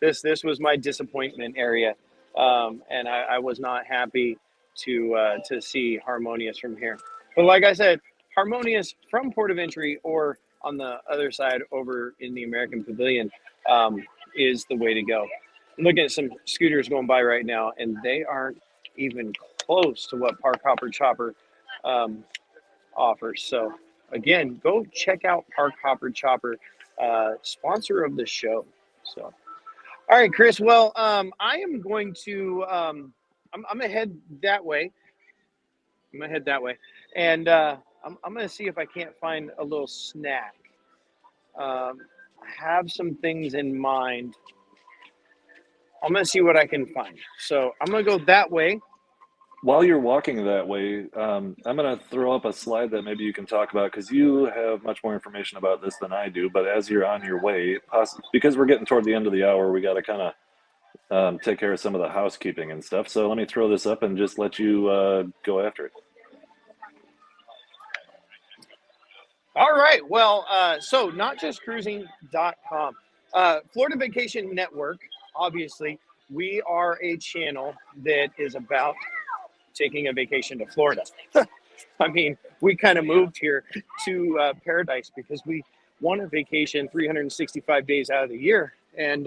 This was my disappointment area, and I was not happy to see Harmonious from here. But like I said, Harmonious from Port of Entry or on the other side over in the American Pavilion is the way to go. I'm looking at some scooters going by right now, and they aren't even close to what Park Hopper Chopper offers. So again, go check out Park Hopper Chopper, sponsor of the show. So, all right, Chris. Well, I am going to. I'm gonna head that way. And I'm gonna see if I can't find a little snack. I have some things in mind. I'm gonna see what I can find. So I'm gonna go that way. While you're walking that way, I'm going to throw up a slide that maybe you can talk about because you have much more information about this than I do. But as you're on your way, because we're getting toward the end of the hour, we got to kind of take care of some of the housekeeping and stuff. So let me throw this up and just let you go after it. All right. Well, so notjustcruising.com, Florida Vacation Network. Obviously, we are a channel that is about taking a vacation to Florida. I mean, we kind of moved here to Paradise because we want a vacation 365 days out of the year, and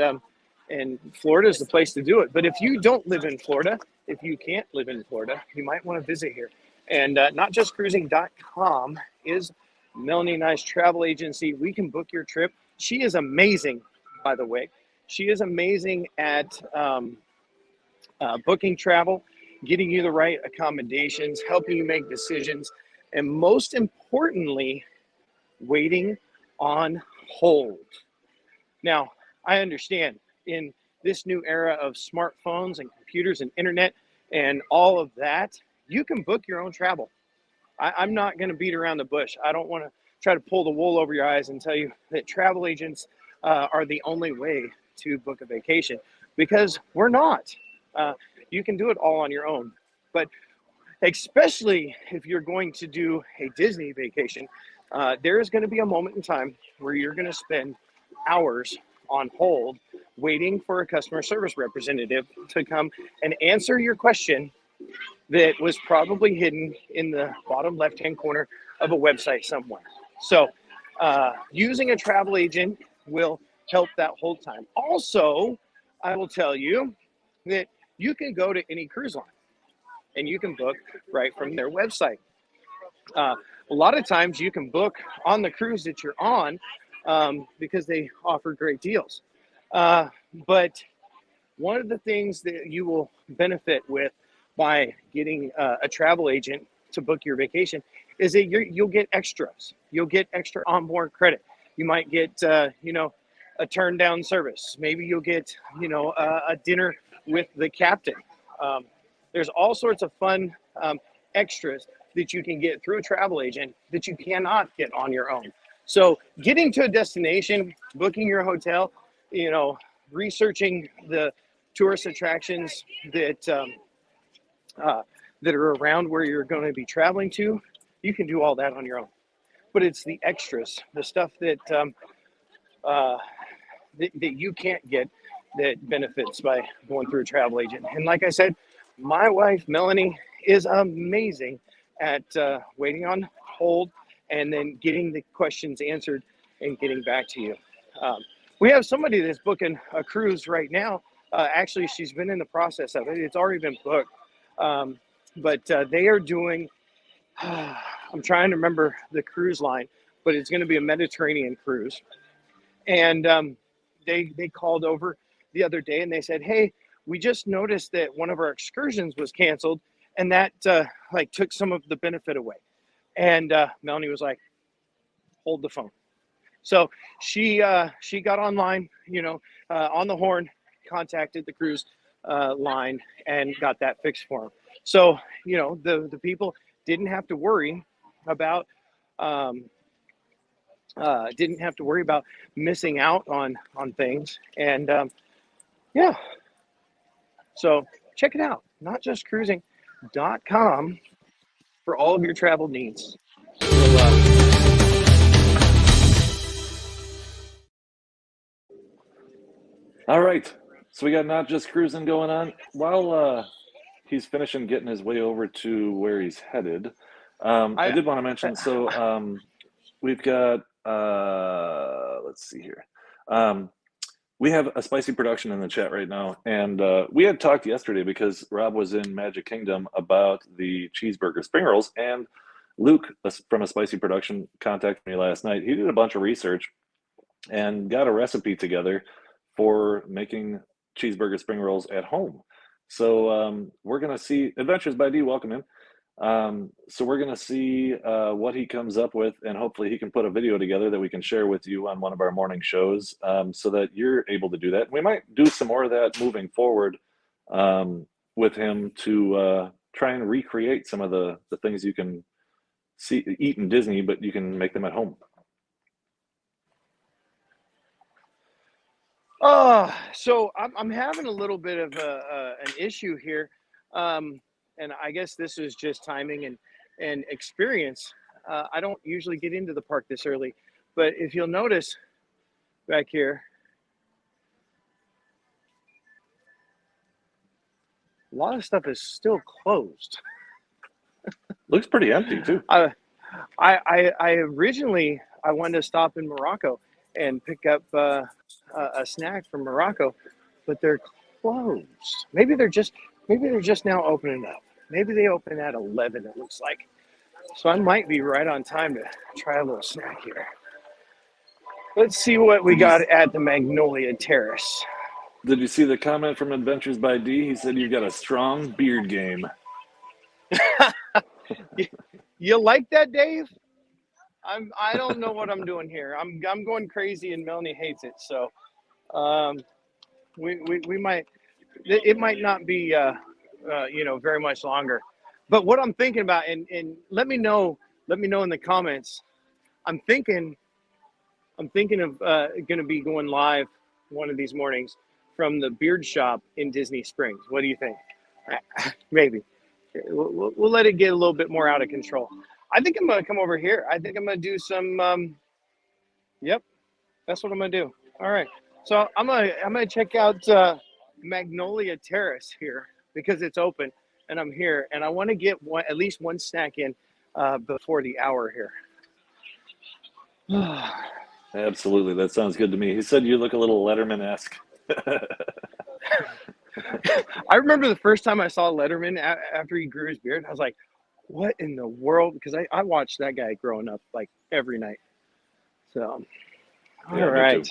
Florida is the place to do it. But if you don't live in Florida, if you can't live in Florida, you might want to visit here. And notjustcruising.com is Melanie and I's travel agency. We can book your trip. She is amazing, by the way. She is amazing at booking travel, getting you the right accommodations, helping you make decisions, and most importantly, waiting on hold. Now, I understand in this new era of smartphones and computers and internet and all of that, you can book your own travel. I'm not going to beat around the bush. I don't want to try to pull the wool over your eyes and tell you that travel agents are the only way to book a vacation, because we're not. You can do it all on your own. But especially if you're going to do a Disney vacation, there is going to be a moment in time where you're going to spend hours on hold waiting for a customer service representative to come and answer your question that was probably hidden in the bottom left-hand corner of a website somewhere. So using a travel agent will help that whole time. Also, I will tell you that you can go to any cruise line and you can book right from their website. A lot of times you can book on the cruise that you're on because they offer great deals. But one of the things that you will benefit with by getting a travel agent to book your vacation is that you'll get extras. You'll get extra onboard credit. You might get, a turn down service. Maybe you'll get, a dinner with the captain. There's all sorts of fun extras that you can get through a travel agent that you cannot get on your own. So getting to a destination, booking your hotel, researching the tourist attractions that are around where you're going to be traveling to, you can do all that on your own. But it's the extras, the stuff that that you can't get, that benefits by going through a travel agent. And like I said, my wife, Melanie, is amazing at waiting on hold and then getting the questions answered and getting back to you. We have somebody that's booking a cruise right now. Actually, she's been in the process of it. It's already been booked. But they are doing, I'm trying to remember the cruise line, but it's going to be a Mediterranean cruise. And they called over the other day and they said, hey, we just noticed that one of our excursions was canceled, and that took some of the benefit away. And Melanie was like, hold the phone. So she got online, on the horn, contacted the cruise line and got that fixed for them. So, the people didn't have to worry about missing out on things. And yeah, so check it out, notjustcruising.com for all of your travel needs. All right. So we got Not Just Cruising going on. While he's finishing getting his way over to where he's headed, I I did want to mention, so we've got, let's see here. We have a spicy production in the chat right now, and we had talked yesterday because Rob was in Magic Kingdom about the cheeseburger spring rolls, and Luke from a spicy production contacted me last night. He did a bunch of research and got a recipe together for making cheeseburger spring rolls at home. So we're gonna see Adventures by D. Welcome in. So we're gonna see what he comes up with, and hopefully he can put a video together that we can share with you on one of our morning shows, so that you're able to do that. We might do some more of that moving forward with him to try and recreate some of the things you can eat in Disney, but you can make them at home. So I'm having a little bit of an issue here, and I guess this is just timing and experience. I don't usually get into the park this early, but if you'll notice back here, a lot of stuff is still closed. Looks pretty empty too. I originally I wanted to stop in Morocco and pick up a snack from Morocco, but they're closed. Maybe they're just now opening up. Maybe they open at 11. It looks like. So I might be right on time to try a little snack here. Let's see what we got at the Magnolia Terrace. Did you see the comment from Adventures by D? He said you got a strong beard game. You like that, Dave? I don't know what I'm doing here. I'm going crazy, and Melanie hates it. So, we might. It might not be very much longer. But what I'm thinking about, and let me know in the comments. I'm thinking of going to be going live one of these mornings from the beard shop in Disney Springs. What do you think? Maybe we'll let it get a little bit more out of control. I think I'm gonna come over here. I think I'm gonna do some. Yep, that's what I'm gonna do. All right, so I'm gonna check out Magnolia Terrace here because it's open, and I'm here, and I want to get at least one snack in before the hour here. Absolutely, that sounds good to me. He said you look a little Letterman-esque. I remember the first time I saw Letterman after he grew his beard. I was like, what in the world? Because I watched that guy growing up like every night. So, all right.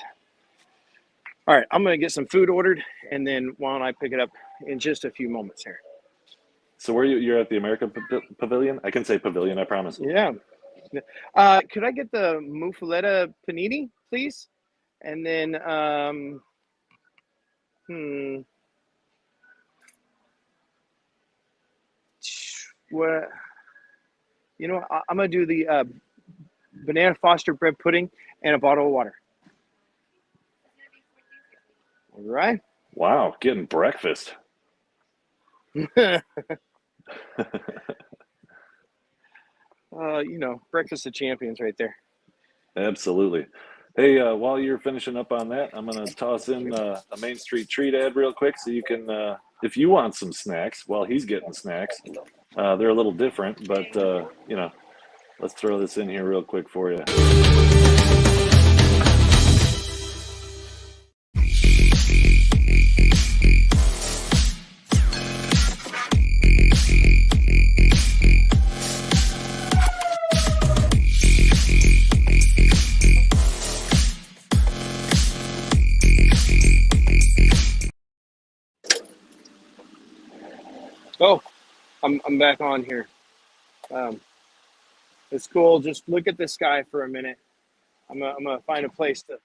All right, I'm going to get some food ordered, and then why don't I pick it up in just a few moments here. So you're at the American Pavilion? I can say pavilion, I promise. Yeah. Could I get the muffaletta panini, please? And then, what? You know, I'm gonna do the banana Foster bread pudding and a bottle of water. All right. Wow, getting breakfast. Breakfast of champions right there. Absolutely. Hey, while you're finishing up on that, I'm going to toss in a Main Street Treat ad real quick so you can, if you want some snacks while he's getting snacks, they're a little different, but, let's throw this in here real quick for you. Oh, I'm back on here. It's cool. Just look at the sky for a minute. I'm gonna find a place to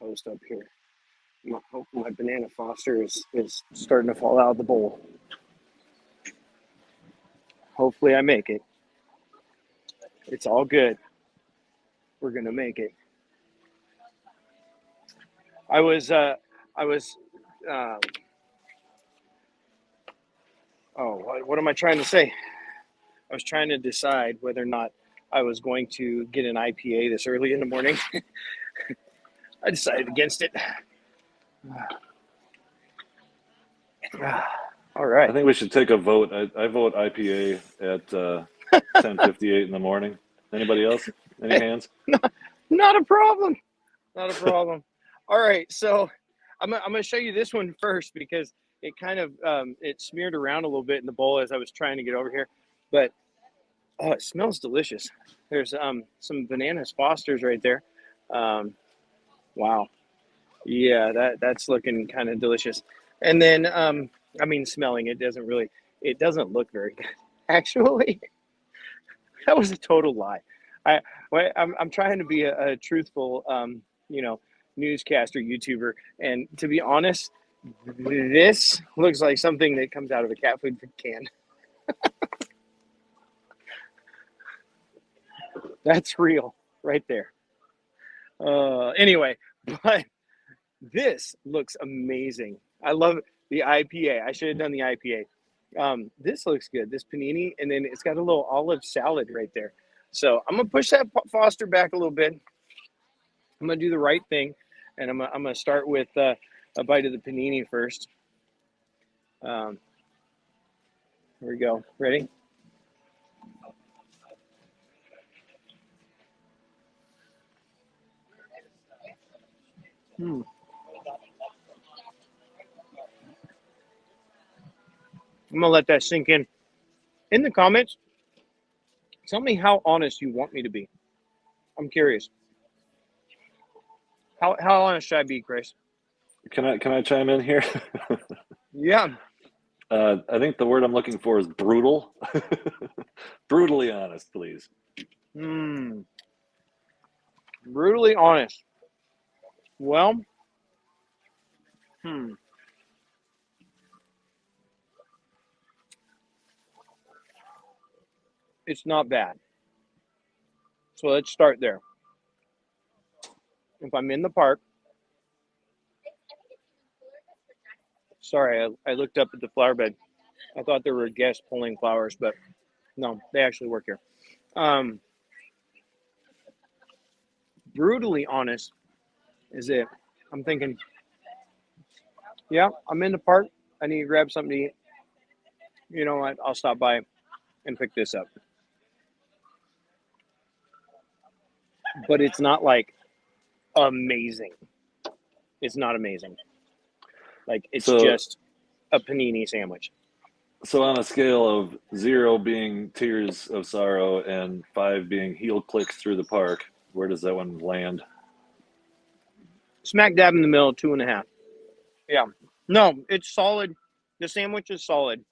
post up here. I hope my banana Foster is starting to fall out of the bowl. Hopefully I make it. It's all good. We're gonna make it. What am I trying to say? I was trying to decide whether or not I was going to get an IPA this early in the morning. I decided against it. All I right. think we should take a vote. I vote IPA at 10:58 in the morning. Anybody else? Any hands? Not a problem. Not a problem. All right. So I'm going to show you this one first because it kind of it smeared around a little bit in the bowl as I was trying to get over here. But oh, it smells delicious. There's some Bananas Fosters right there. Wow. Yeah, that's looking kind of delicious. And then I mean smelling it doesn't look very good. Actually, that was a total lie. I'm trying to be a truthful you know, newscaster YouTuber, and to be honest, this looks like something that comes out of a cat food can. That's real right there. Anyway, but this looks amazing. I love the IPA. I should have done the IPA. This looks good. This panini, and then it's got a little olive salad right there. So I'm gonna push that Foster back a little bit. I'm gonna do the right thing, and I'm gonna start with a bite of the panini first. Here we go. Ready? Hmm. I'm gonna let that sink in. In the comments, tell me how honest you want me to be. I'm curious. How honest should I be, Chris? Can I chime in here? Yeah. I think the word I'm looking for is brutal. Brutally honest, please. Brutally honest. Well, it's not bad. So let's start there. If I'm in the park, sorry, I looked up at the flower bed. I thought there were guests pulling flowers, but no, they actually work here. Brutally honest is it. I'm thinking, yeah, I'm in the park. I need to grab something to eat. You know what? I'll stop by and pick this up. But it's not like amazing. It's not amazing. Like it's just a panini sandwich. So on a scale of 0 being tears of sorrow and 5 being heel clicks through the park, where does that one land? Smack dab in the middle, 2.5. Yeah. No, it's solid. The sandwich is solid.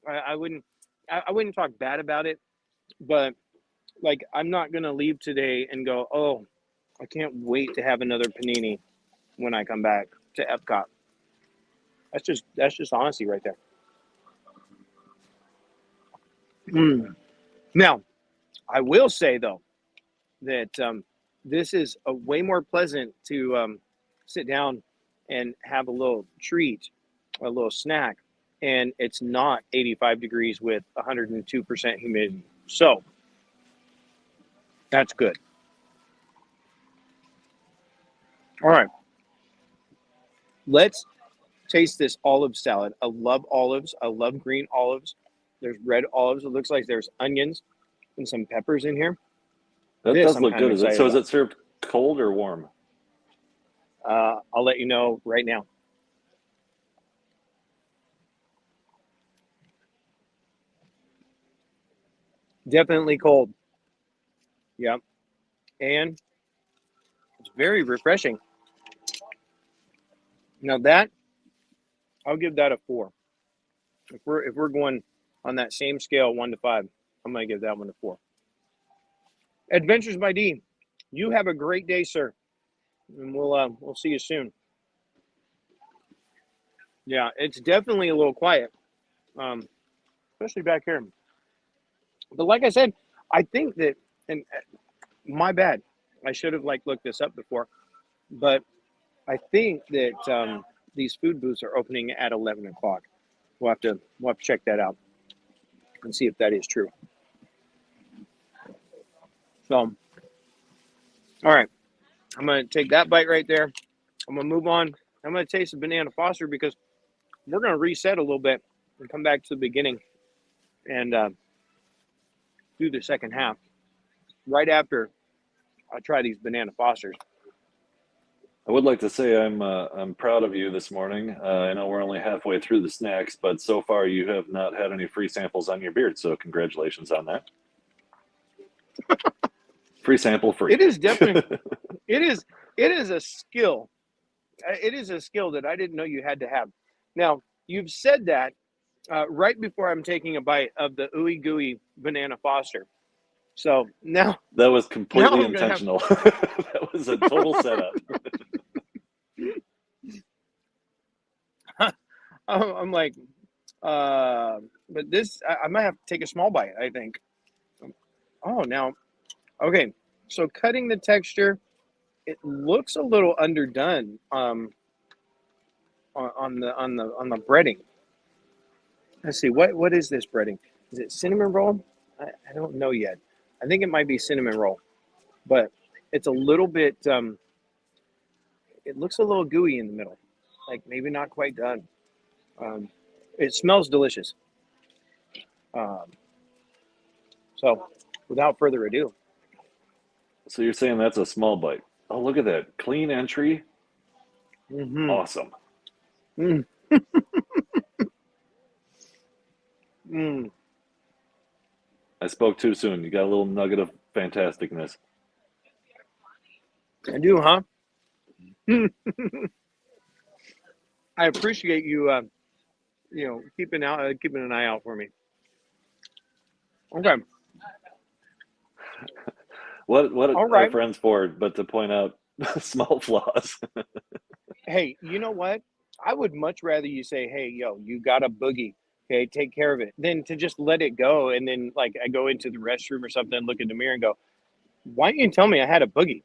I wouldn't talk bad about it, but like I'm not gonna leave today and go, oh, I can't wait to have another panini when I come back to Epcot. That's just honesty right there. Now, I will say though that this is a way more pleasant to sit down and have a little treat, a little snack, and it's not 85 degrees with 102% humidity. So that's good. All right. Let's taste this olive salad. I love olives. I love green olives. There's red olives. It looks like there's onions and some peppers in here. That does look good. Is it? So is it served cold or warm? I'll let you know right now. Definitely cold. Yep. And it's very refreshing. Now that I'll give that a 4. If we're going on that same scale, 1 to 5, I'm gonna give that one a 4. Adventures by D. You have a great day, sir. And we'll see you soon. Yeah, it's definitely a little quiet. Especially back here. But like I said, I think that, and my bad, I should have looked this up before, but I think that these food booths are opening at 11 o'clock. We'll have to check that out and see if that is true. So, all right, I'm gonna take that bite right there. I'm gonna move on, I'm going to taste the banana Foster because we're going to reset a little bit and come back to the beginning and do the second half right after I try these banana Fosters. I would like to say I'm proud of you this morning. I know we're only halfway through the snacks, but so far you have not had any free samples on your beard, so congratulations on that. Free sample free. It is definitely it is a skill. It is a skill that I didn't know you had to have. Now, you've said that right before I'm taking a bite of the Ooey Gooey banana Foster. So now that was completely now intentional. That was a total setup. I'm like, but this, I might have to take a small bite, I think. Oh, now, okay. So cutting the texture, it looks a little underdone on the breading. Let's see, what is this breading? Is it cinnamon roll? I don't know yet. I think it might be cinnamon roll, but it's a little bit, it looks a little gooey in the middle, like maybe not quite done. It smells delicious. So without further ado. So you're saying that's a small bite. Oh, look at that. Clean entry. Mm-hmm. Awesome. Mm. Mm. I spoke too soon. You got a little nugget of fantasticness. I do, huh? I appreciate you, keeping an eye out for me. Okay. What All are right. friends for but to point out small flaws? Hey, you know what? I would much rather you say, hey, yo, you got a boogie. Okay, take care of it. Than to just let it go and then like I go into the restroom or something, look in the mirror and go, why didn't you tell me I had a boogie?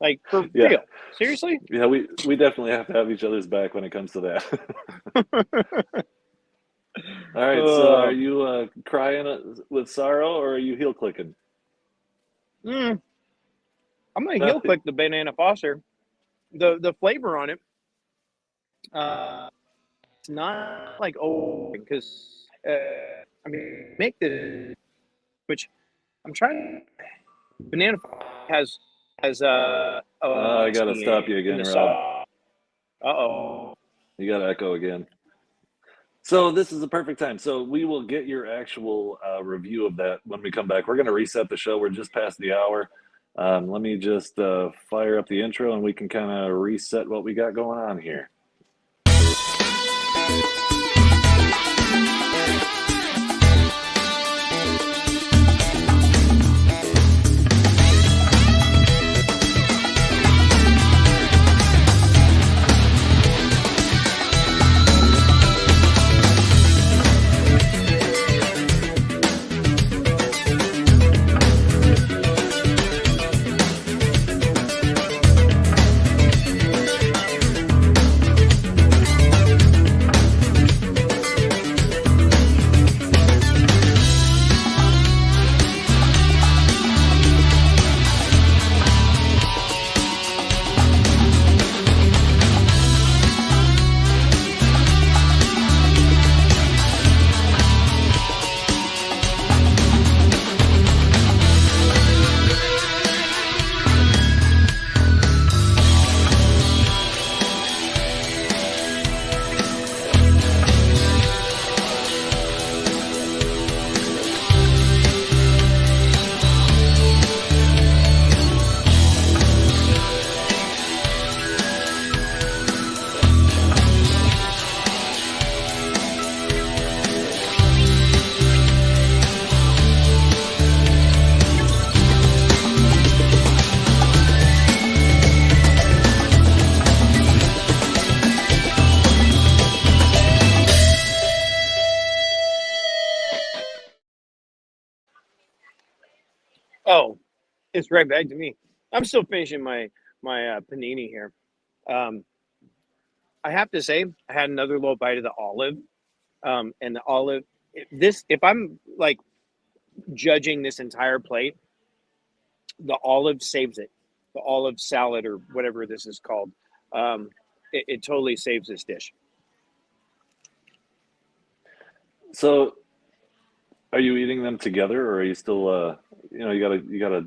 Like for real. Seriously? Yeah, we definitely have to have each other's back when it comes to that. All right, so are you crying with sorrow or are you heel clicking? I'm gonna heel click the banana Foster. The flavor on it, it's not like because make the which I'm trying. Banana has I gotta stop you again, Rob. Uh-oh. You gotta echo again. So this is the perfect time. So we will get your actual review of that when we come back. We're going to reset the show. We're just past the hour. Let me just fire up the intro and we can kind of reset what we got going on here. Oh, it's right back to me. I'm still finishing my panini here. I have to say, I had another little bite of the olive, and the olive. If I'm like judging this entire plate, the olive saves it. The olive salad or whatever this is called. it totally saves this dish. So, are you eating them together, or are you still, you gotta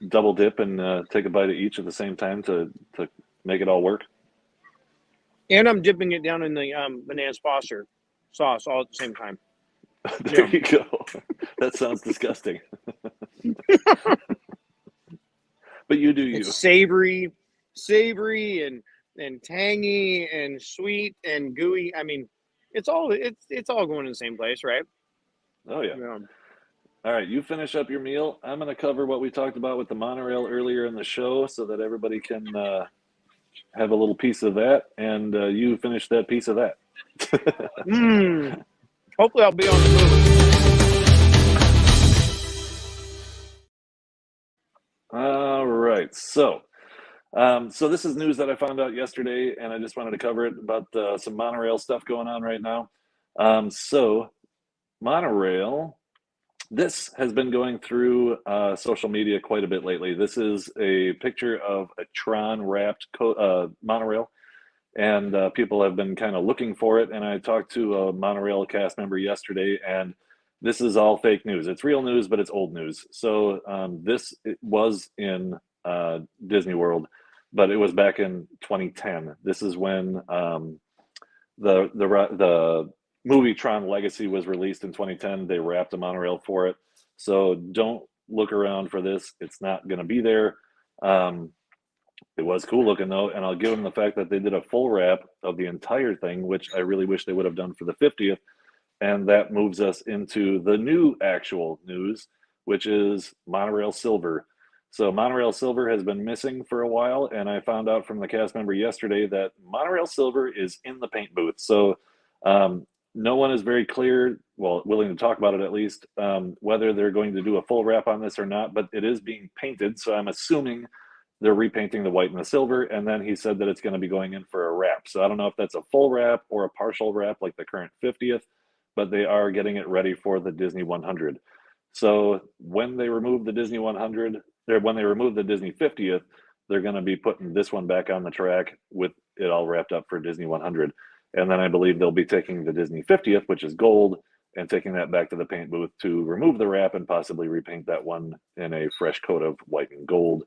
double dip and take a bite of each at the same time to make it all work? And I'm dipping it down in the Bananas Foster sauce all at the same time. There Yeah. you go. That sounds disgusting. But you do you. It's savory and tangy and sweet and gooey. I mean, it's all going in the same place, right? Oh yeah. Yeah. All right, you finish up your meal. I'm going to cover what we talked about with the monorail earlier in the show, so that everybody can have a little piece of that, and you finish that piece of that. Hopefully, I'll be on the move. All right, so this is news that I found out yesterday, and I just wanted to cover it about some monorail stuff going on right now. So monorail, this has been going through social media quite a bit lately. This is a picture of a Tron wrapped monorail, and people have been kind of looking for it. And I talked to a monorail cast member yesterday, and this is all fake news. It's real news, but it's old news. So it was in Disney World, but it was back in 2010. This is when the movie Tron Legacy was released in 2010. They wrapped a monorail for it. So don't look around for this. It's not going to be there. It was cool looking though, and I'll give them the fact that they did a full wrap of the entire thing, which I really wish they would have done for the 50th. And that moves us into the new actual news, which is Monorail Silver. So Monorail Silver has been missing for a while, and I found out from the cast member yesterday that Monorail Silver is in the paint booth. So no one is very clear, well, willing to talk about it at least, whether they're going to do a full wrap on this or not, but it is being painted. So I'm assuming they're repainting the white and the silver. And then he said that it's going to be going in for a wrap. So I don't know if that's a full wrap or a partial wrap like the current 50th, but they are getting it ready for the Disney 100. So when they remove the Disney 100, or when they remove the Disney 50th, they're going to be putting this one back on the track with it all wrapped up for Disney 100. And then I believe they'll be taking the Disney 50th, which is gold, and taking that back to the paint booth to remove the wrap and possibly repaint that one in a fresh coat of white and gold.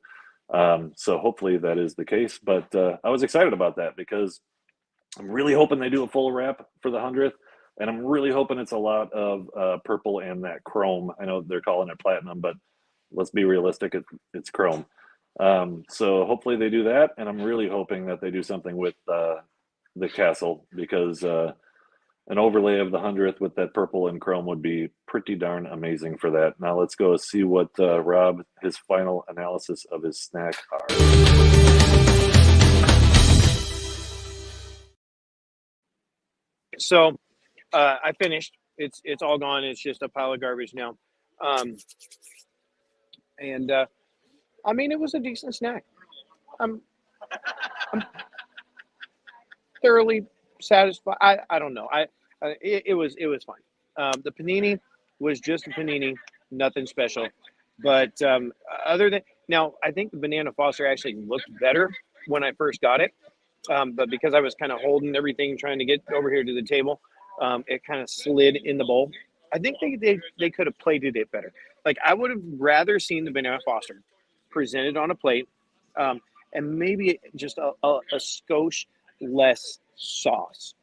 So hopefully that is the case. But I was excited about that because I'm really hoping they do a full wrap for the 100th. And I'm really hoping it's a lot of purple and that chrome. I know they're calling it platinum, but let's be realistic. It's chrome. So hopefully they do that. And I'm really hoping that they do something with the castle, because an overlay of the 100th with that purple and chrome would be pretty darn amazing for that. Now let's go see what Rob, his final analysis of his snack are. So I finished. It's all gone. It's just a pile of garbage now. And I mean, it was a decent snack. I'm thoroughly satisfied. I don't know. It was fine. The panini was just a panini, nothing special. But other than now, I think the Banana Foster actually looked better when I first got it. But because I was kind of holding everything, trying to get over here to the table, it kind of slid in the bowl. I think they could have plated it better. Like, I would have rather seen the Banana Foster presented on a plate, and maybe just a skosh less sauce.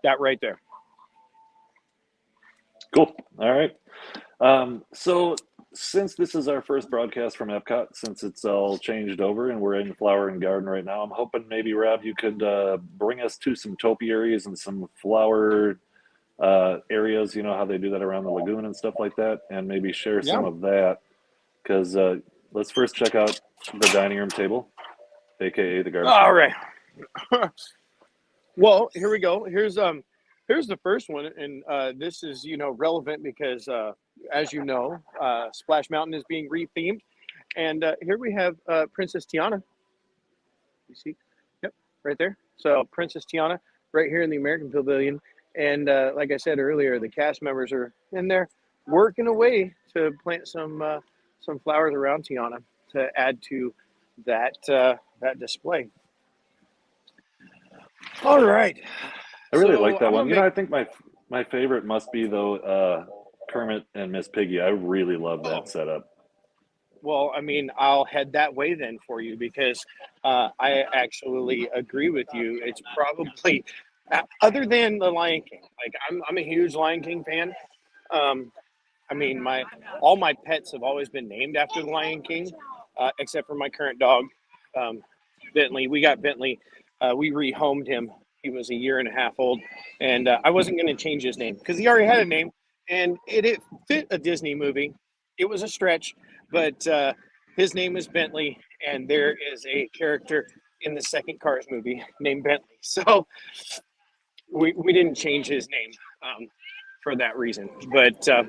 That right there. Cool. All right. So since this is our first broadcast from Epcot, since it's all changed over and we're in Flower and Garden right now, I'm hoping maybe, Rob, you could bring us to some topiaries and some flower areas, you know how they do that around the lagoon and stuff like that, and maybe share some of that, because let's first check out the dining room table, aka the garden. All right. Well, here we go. Here's the first one, and this is relevant because as you know, Splash Mountain is being rethemed, and here we have Princess Tiana. You see, yep, right there. So Princess Tiana, right here in the American Pavilion, and like I said earlier, the cast members are in there working away to plant some flowers around Tiana to add to that display. All right. I really So like that I'm one. gonna You know, make I think my favorite must be though Kermit and Miss Piggy. I really love that oh setup. well, I mean, I'll head that way then for you because I actually agree with you. It's probably other than the Lion King. Like I'm a huge Lion King fan. Um, I mean, my all my pets have always been named after the Lion King, except for my current dog, um, Bentley. We got Bentley. We rehomed him. He was a year and a half old, and I wasn't going to change his name because he already had a name, and it fit a Disney movie. It was a stretch, but his name is Bentley, and there is a character in the second Cars movie named Bentley. So we didn't change his name for that reason. But I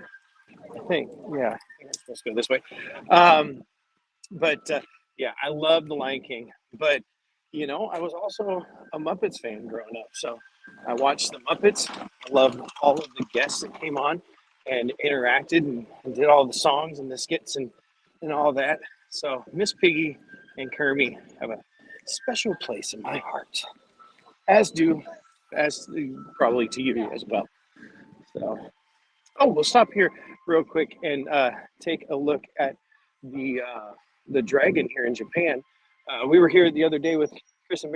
think, yeah, let's go this way. Um, but yeah, I love The Lion King. But, I was also a Muppets fan growing up. So I watched the Muppets. I loved all of the guests that came on and interacted and did all the songs and the skits and all that. So Miss Piggy and Kermie have a special place in my heart, as probably to you as well. So oh, we'll stop here real quick and take a look at the dragon here in Japan. We were here the other day with Chris and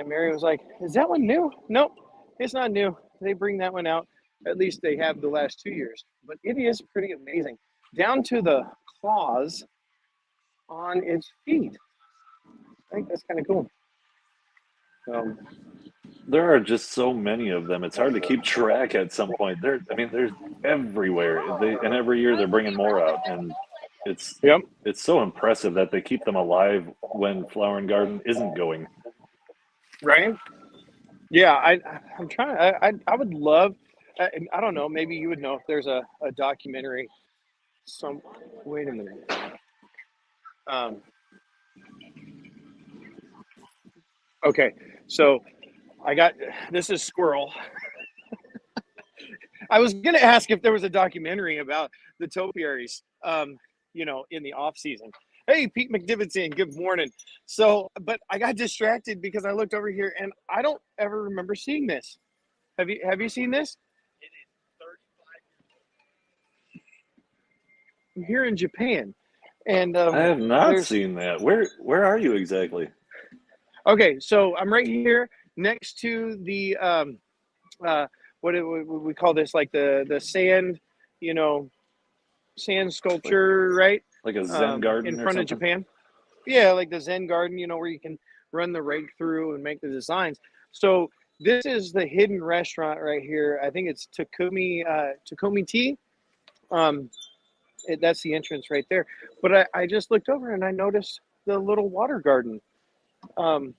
Mary was like, "Is that one new?" Nope, it's not new. They bring that one out. At least they have the last 2 years, but it is pretty amazing, down to the claws on its feet. I think that's kind of cool. Um, There are just so many of them. It's hard to keep track at some point. I mean, there's everywhere. And every year they're bringing more out, and it's yep. it's so impressive that they keep them alive when Flower and Garden isn't going. Right. Yeah, I'm trying. I would love. I don't know. Maybe you would know if there's a documentary. Some. Wait a minute. Um, okay, so I got this is Squirrel. I was gonna ask if there was a documentary about the topiaries. In the off season. Hey, Pete McDivittson. Good morning. So, but I got distracted because I looked over here and I don't ever remember seeing this. Have you seen this? I'm here in Japan, and I have not there's seen that. Where are you exactly? okay. So I'm right here next to the what do we call this? Like the sand, you know, sand Like sculpture, right? like a Zen In garden or front of something? Japan. Yeah, like the Zen garden, where you can run the rake through and make the designs. So this is the hidden restaurant right here. I think it's Takumi Tea. Um, that's the entrance right there. But I just looked over and I noticed the little water garden. Um,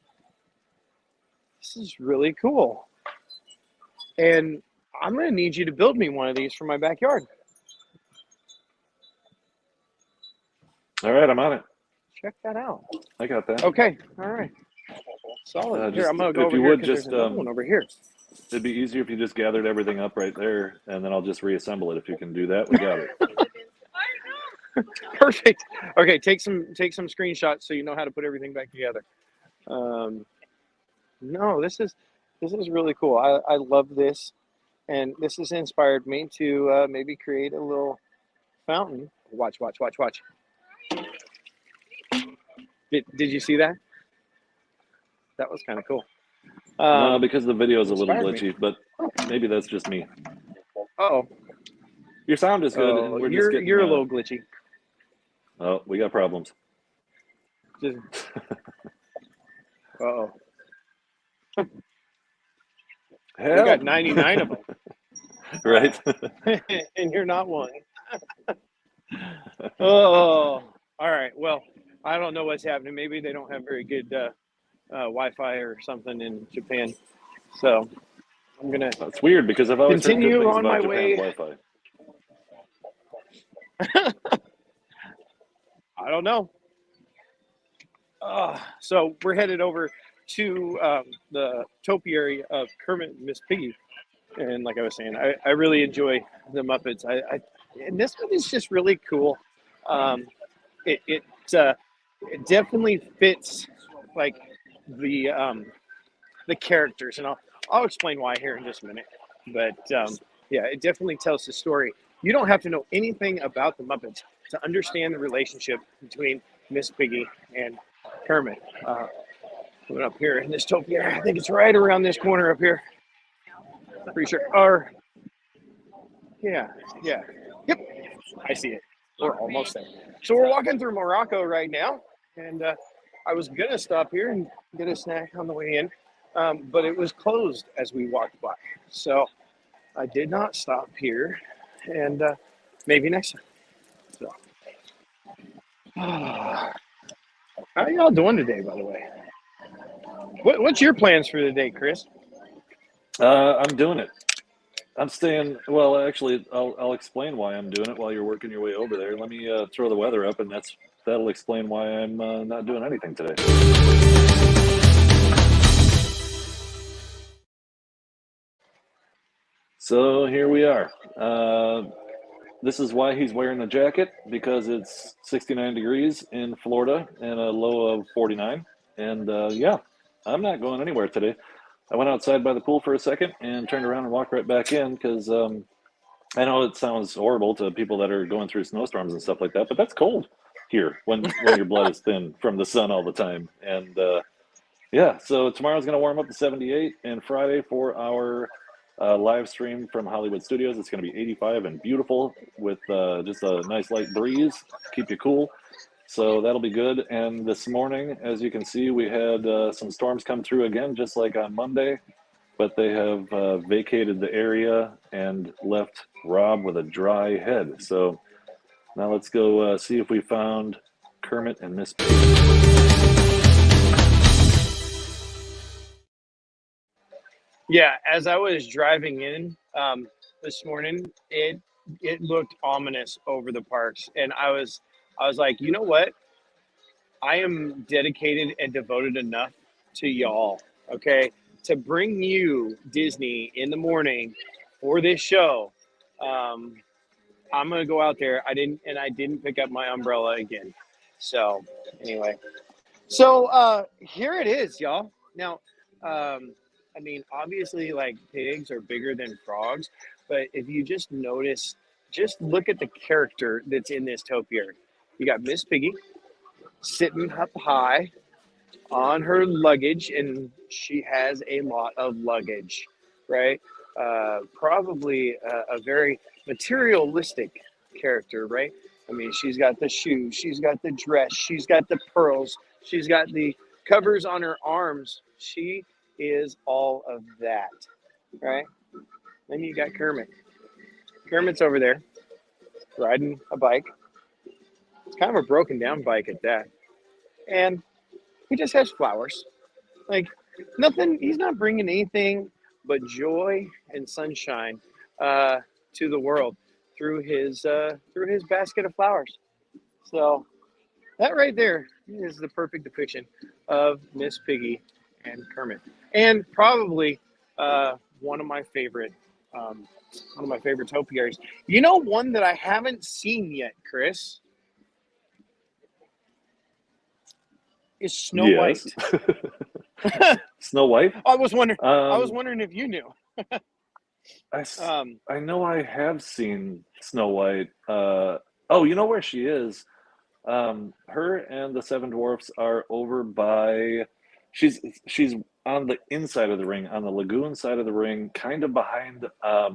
this is really cool. And I'm going to need you to build me one of these for my backyard. All right, I'm on it. Check that out. I got that. Okay. All right. Solid. Here, I'm Just going to go if over you here would because there's just another one over here. it'd be easier if you just gathered everything up right there, and then I'll just reassemble it. If you can do that, we got it. Perfect. Okay, take some screenshots so you know how to put everything back together. Um, no, this is really cool. I love this, and this has inspired me to maybe create a little fountain. Watch, watch, watch, watch. Did you see that? That was kind of cool. No, because the video is a little Inspired me. glitchy, but maybe that's just me. Oh, Your sound is good, and oh, we're just getting. you're a little glitchy. Oh, we got problems. Just, oh, we got Help! 99 of them, Right? and you're not one. Oh, all right. Well, I don't know what's happening. Maybe they don't have very good Wi-Fi or something in Japan. So I'm gonna That's weird because I've always heard good continue things on my about Japan's way. Wi-Fi. I don't know. So we're headed over to the topiary of Kermit and Miss Piggy, and like I was saying, I really enjoy the Muppets. And this one is just really cool. Um, it definitely fits like the the characters, and I'll explain why here in just a minute. But yeah, it definitely tells the story. You don't have to know anything about the Muppets to understand the relationship between Miss Piggy and Kermit. Coming up here in this topiary, I think it's right around this corner up here. Pretty sure. Or yeah, yep, I see it. We're almost there. So we're walking through Morocco right now, and I was gonna stop here and get a snack on the way in, but it was closed as we walked by. So I did not stop here, and maybe next time. So, how y'all doing today, by the way? What's your plans for the day, Chris? I'm doing it. I'm staying. Well, actually, I'll explain why I'm doing it while you're working your way over there. Let me throw the weather up, and that'll explain why I'm not doing anything today. So here we are. This is why he's wearing a jacket, because it's 69 degrees in Florida and a low of 49. And yeah, I'm not going anywhere today. I went outside by the pool for a second and turned around and walked right back in because I know it sounds horrible to people that are going through snowstorms and stuff like that, but that's cold here when your blood is thin from the sun all the time. And yeah, so tomorrow's going to warm up to 78, and Friday for our live stream from Hollywood Studios, it's going to be 85 and beautiful with just a nice light breeze, keep you cool. So that'll be good. And this morning, as you can see, we had some storms come through again, just like on Monday, but they have vacated the area and left Rob with a dry head. So now let's go see if we found Kermit and Miss Piggy. Yeah, as I was driving in this morning, it looked ominous over the parks, and I was like, you know what? I am dedicated and devoted enough to y'all, okay, to bring you Disney in the morning for this show. I'm gonna go out there. I didn't pick up my umbrella again. So anyway, so here it is, y'all. Now, I mean, obviously, like pigs are bigger than frogs, but if you just notice, just look at the character that's in this topiary. You got Miss Piggy sitting up high on her luggage, and she has a lot of luggage, right? Probably a very materialistic character, right? I mean, she's got the shoes, she's got the dress, she's got the pearls, she's got the covers on her arms. She is all of that, right? Then you got Kermit. Kermit's over there riding a bike. It's kind of a broken down bike at that. And he just has flowers. Like nothing, he's not bringing anything but joy and sunshine to the world through his basket of flowers. So that right there is the perfect depiction of Miss Piggy and Kermit, and probably one of my favorite topiaries. You know, one that I haven't seen yet, Chris, is Snow Yes. White. Snow White? I was wondering if you knew. I know I have seen Snow White. Oh, you know where she is? Her and the Seven Dwarfs are over by. She's on the inside of the ring, on the lagoon side of the ring, kind of behind a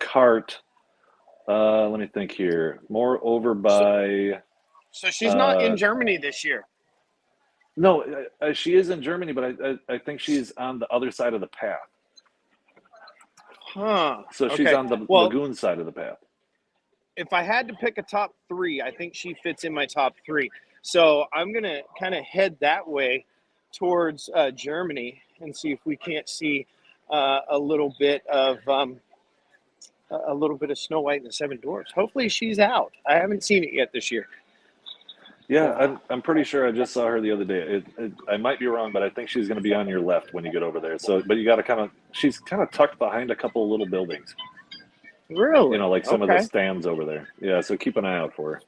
cart. Let me think here. More over by. So she's not in Germany this year. No, she is in Germany, but I think she's on the other side of the path. Huh. So she's on the lagoon side of the path. If I had to pick a top three, I think she fits in my top three. So I'm going to kind of head that way towards Germany and see if we can't see a little bit of Snow White and the Seven Dwarfs. Hopefully she's out. I haven't seen it yet this year. Yeah, I'm pretty sure I just saw her the other day. I might be wrong, but I think she's going to be on your left when you get over there. So, but you got to she's kind of tucked behind a couple of little buildings. Really? You know, like some of the stands over there. Yeah, so keep an eye out for her.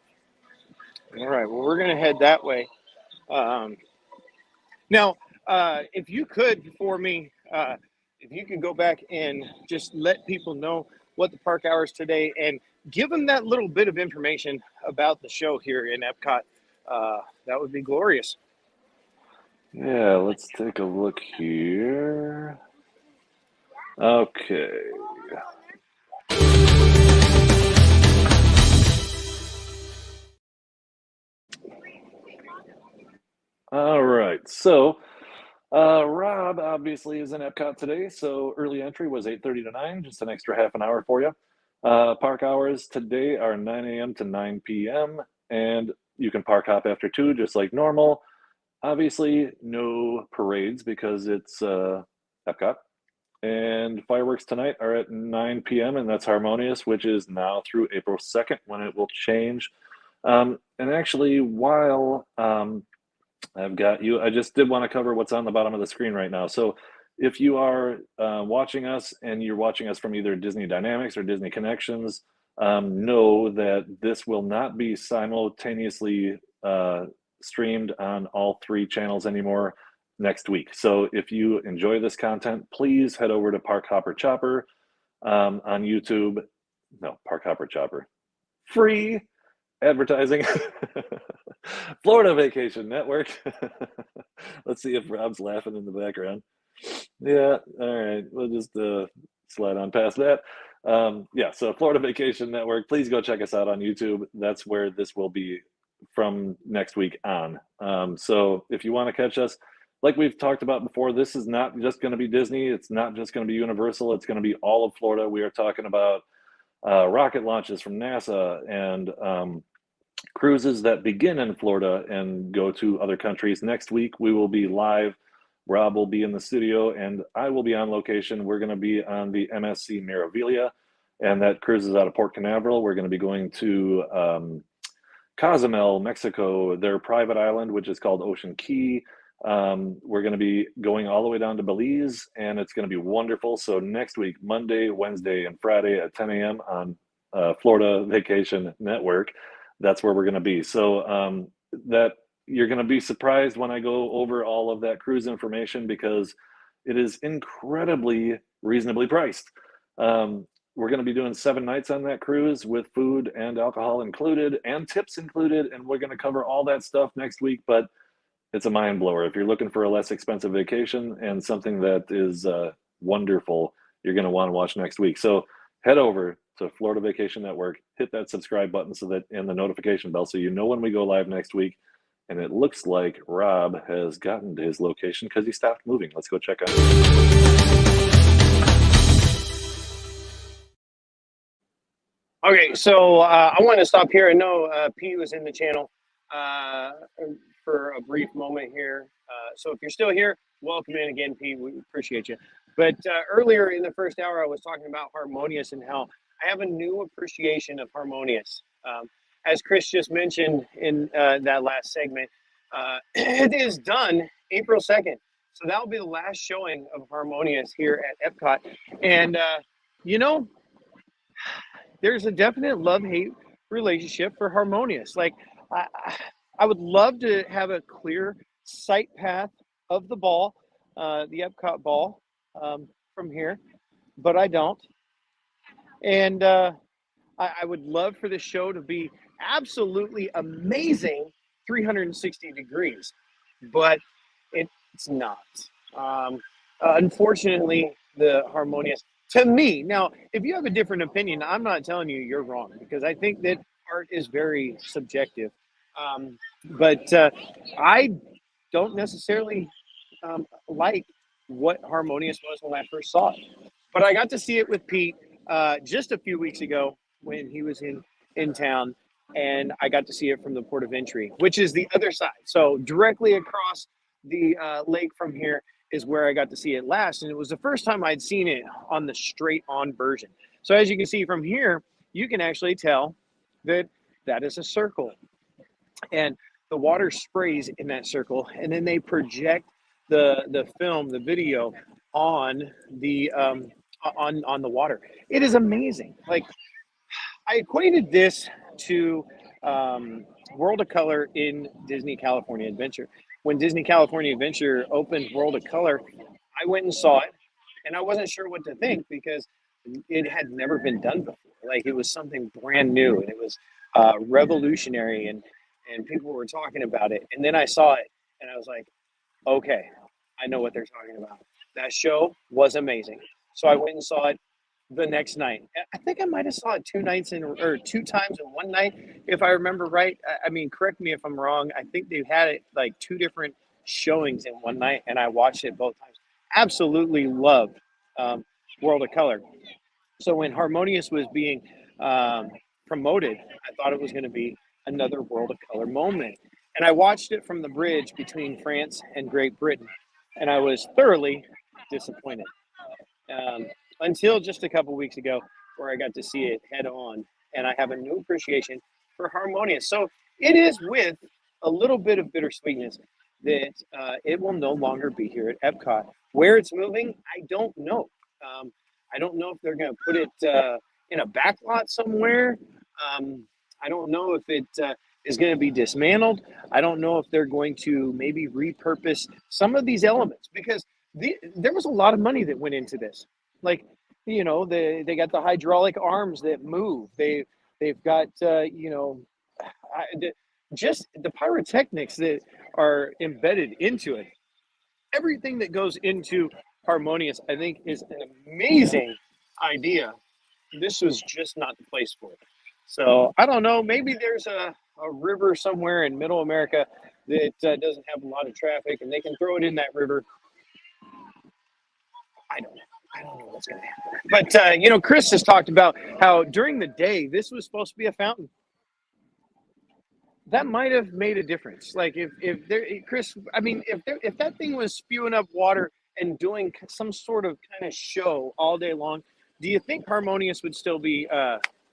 All right, well, we're going to head that way. Now, if you could for me, if you could go back and just let people know what the park hours today and give them that little bit of information about the show here in Epcot, that would be glorious. Yeah, let's take a look here. Okay. All right. So, Rob obviously is in Epcot today, so early entry was 8:30 to 9, just an extra half an hour for you. Park hours today are 9 a.m. to 9 p.m., and you can park hop after 2, just like normal. Obviously, no parades because it's Epcot. And fireworks tonight are at 9 p.m., and that's Harmonious, which is now through April 2nd when it will change. And actually, while I've got you, I just did want to cover what's on the bottom of the screen right now. So if you are watching us and you're watching us from either Disney Dynamics or Disney Connections, know that this will not be simultaneously streamed on all 3 channels anymore next week. So if you enjoy this content, please head over to Park Hopper Chopper on YouTube. No, Park Hopper Chopper. Free advertising. Florida Vacation Network. Let's see if Rob's laughing in the background. Yeah, all right. We'll just slide on past that. Yeah, so Florida Vacation Network, please go check us out on YouTube. That's where this will be from next week on. So if you want to catch us, like we've talked about before, this is not just going to be Disney. It's not just going to be Universal. It's going to be all of Florida. We are talking about rocket launches from NASA and cruises that begin in Florida and go to other countries. Next week, we will be live. Rob will be in the studio, and I will be on location. We're going to be on the MSC Meraviglia, and that cruises out of Port Canaveral. We're going to be going to Cozumel, Mexico, their private island, which is called Ocean Key. We're going to be going all the way down to Belize, and it's going to be wonderful. So next week, Monday, Wednesday, and Friday at 10 a.m. on Florida Vacation Network, that's where we're going to be. So that you're going to be surprised when I go over all of that cruise information because it is incredibly reasonably priced. We're going to be doing 7 nights on that cruise with food and alcohol included and tips included, and we're going to cover all that stuff next week. But it's a mind blower. If you're looking for a less expensive vacation and something that is wonderful, you're going to want to watch next week. So head over to Florida Vacation Network, hit that subscribe button so that and the notification bell so you know when we go live next week. And it looks like Rob has gotten to his location because he stopped moving. Let's go check on it. Okay, so I want to stop here. I know Pete was in the channel for a brief moment here. So if you're still here, welcome in again, Pete. We appreciate you. But earlier in the first hour, I was talking about Harmonious and how I have a new appreciation of Harmonious. As Chris just mentioned in that last segment, it is done April 2nd. So that will be the last showing of Harmonious here at Epcot. And, you know, there's a definite love-hate relationship for Harmonious. Like, I would love to have a clear sight path of the ball, the Epcot ball, from here, but I don't. And I would love for the show to be absolutely amazing 360 degrees, but it's not. Unfortunately, the Harmonious, to me, now, if you have a different opinion, I'm not telling you you're wrong, because I think that art is very subjective. But I don't necessarily like what Harmonious was when I first saw it. But I got to see it with Pete just a few weeks ago when he was in town, and I got to see it from the port of entry, which is the other side. So directly across the lake from here is where I got to see it last, and it was the first time I'd seen it on the straight on version. So as you can see from here, you can actually tell that that is a circle, and the water sprays in that circle, and then they project the film, the video on the on the water. It is amazing. Like, I equated this to World of Color in Disney California Adventure, when Disney California Adventure opened World of Color, I went and saw it, and I wasn't sure what to think because it had never been done before. Like it was something brand new, and it was revolutionary, and people were talking about it. And then I saw it, and I was like, okay, I know what they're talking about. That show was amazing. So I went and saw it the next night. I think I might have saw it 2 nights in or 2 times in one night, if I remember right. I mean, correct me if I'm wrong. I think they had it like two different showings in one night, and I watched it both times. Absolutely loved um, World of Color. So when Harmonious was being um, promoted, I thought it was going to be another World of Color moment. And I watched it from the bridge between France and Great Britain, and I was thoroughly disappointed um, until just a couple weeks ago, where I got to see it head on, and I have a new appreciation for Harmonious. So it is with a little bit of bittersweetness that it will no longer be here at Epcot. Where it's moving, I don't know. Um, I don't know if they're going to put it in a back lot somewhere. I don't know if it is going to be dismantled. I don't know if they're going to maybe repurpose some of these elements because there was a lot of money that went into this. Like, they got the hydraulic arms that move. They've got just the pyrotechnics that are embedded into it. Everything that goes into Harmonious, I think, is an amazing idea. This was just not the place for it. So I don't know. Maybe there's a river somewhere in Middle America that doesn't have a lot of traffic, and they can throw it in that river. I don't know. I don't know what's going to happen. But Chris has talked about how during the day this was supposed to be a fountain. That might have made a difference. Like if there, Chris, I mean, if that thing was spewing up water and doing some sort of kind of show all day long, do you think Harmonious would still be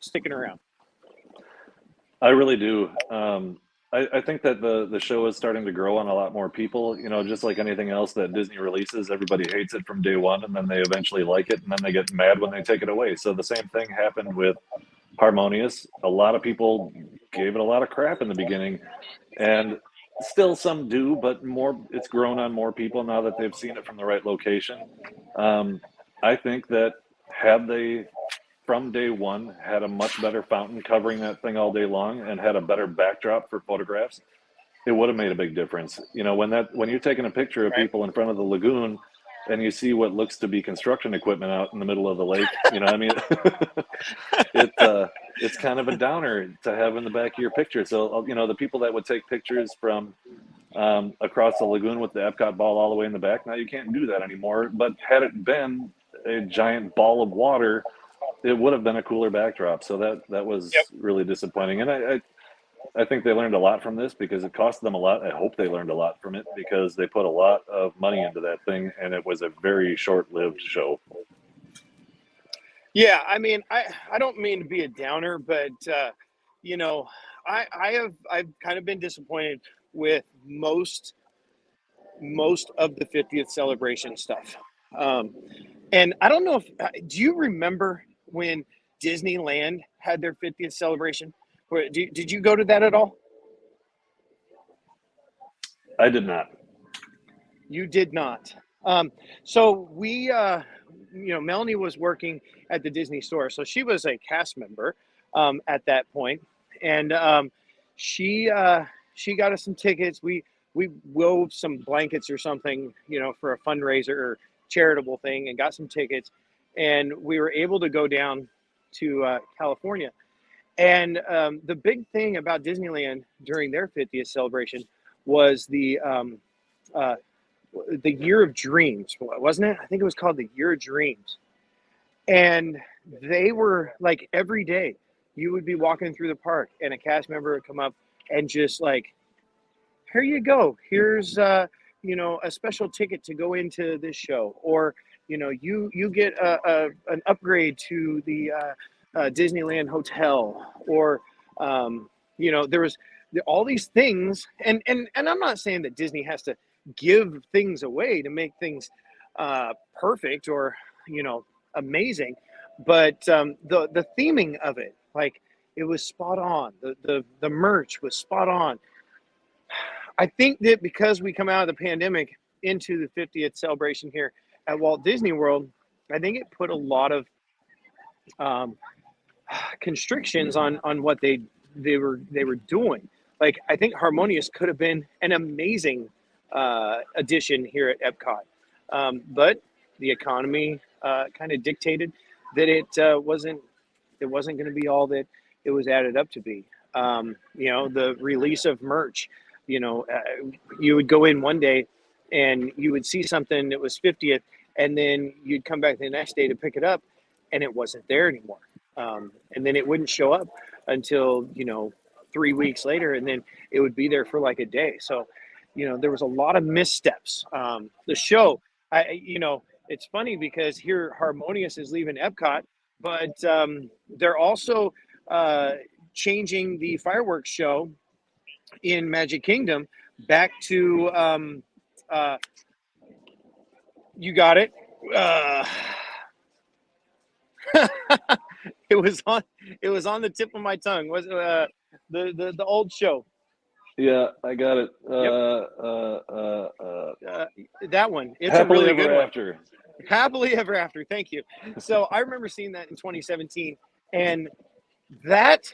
sticking around? I really do. I think that the show is starting to grow on a lot more people. Just like anything else that Disney releases, everybody hates it from day one, and then they eventually like it, and then they get mad when they take it away. So the same thing happened with Harmonious. A lot of people gave it a lot of crap in the beginning, and still some do, but more. It's grown on more people now that they've seen it from the right location. I think that had they from day one had a much better fountain covering that thing all day long and had a better backdrop for photographs, it would have made a big difference. When you're taking a picture of Right. people in front of the lagoon and you see what looks to be construction equipment out in the middle of the lake, I mean, it's kind of a downer to have in the back of your picture. So the people that would take pictures from across the lagoon with the Epcot ball all the way in the back, now you can't do that anymore. But had it been a giant ball of water, it would have been a cooler backdrop. So that was Yep. really disappointing. And I think they learned a lot from this because it cost them a lot. I hope they learned a lot from it because they put a lot of money into that thing, and it was a very short-lived show. Yeah, I mean, I don't mean to be a downer, but I've kind of been disappointed with most of the 50th celebration stuff. Um, and I don't know if do you remember when Disneyland had their 50th celebration? Did you go to that at all? I did not. You did not. So Melanie was working at the Disney store, so she was a cast member at that point, and she got us some tickets. We wove some blankets or something, for a fundraiser or charitable thing, and got some tickets, and we were able to go down to California. And the big thing about Disneyland during their 50th celebration was uh, the Year of Dreams, wasn't it? I think it was called the Year of Dreams. And they were like every day you would be walking through the park and a cast member would come up and just like, here you go. Here's a special ticket to go into this show, or you get an upgrade to the Disneyland hotel, or there was all these things, and I'm not saying that Disney has to give things away to make things perfect or amazing, but the theming of it, like, it was spot on. The merch was spot on. I think that because we come out of the pandemic into the 50th celebration here at Walt Disney World, I think it put a lot of um, constrictions on what they were doing. Like I think Harmonious could have been an amazing addition here at Epcot, but the economy kind of dictated that it wasn't going to be all that it was added up to be. The release of merch. You would go in one day and you would see something that was 50th, and then you'd come back the next day to pick it up, and it wasn't there anymore. And then it wouldn't show up until 3 weeks later, and then it would be there for like a day. So, there was a lot of missteps. The show, it's funny because here Harmonious is leaving Epcot, but they're also changing the fireworks show in Magic Kingdom back to you got it. It was on the tip of my tongue. Was the old show? Yeah, I got it. That one. It's Happily a really Ever good one. After. Happily Ever After. Thank you. So I remember seeing that in 2017, and that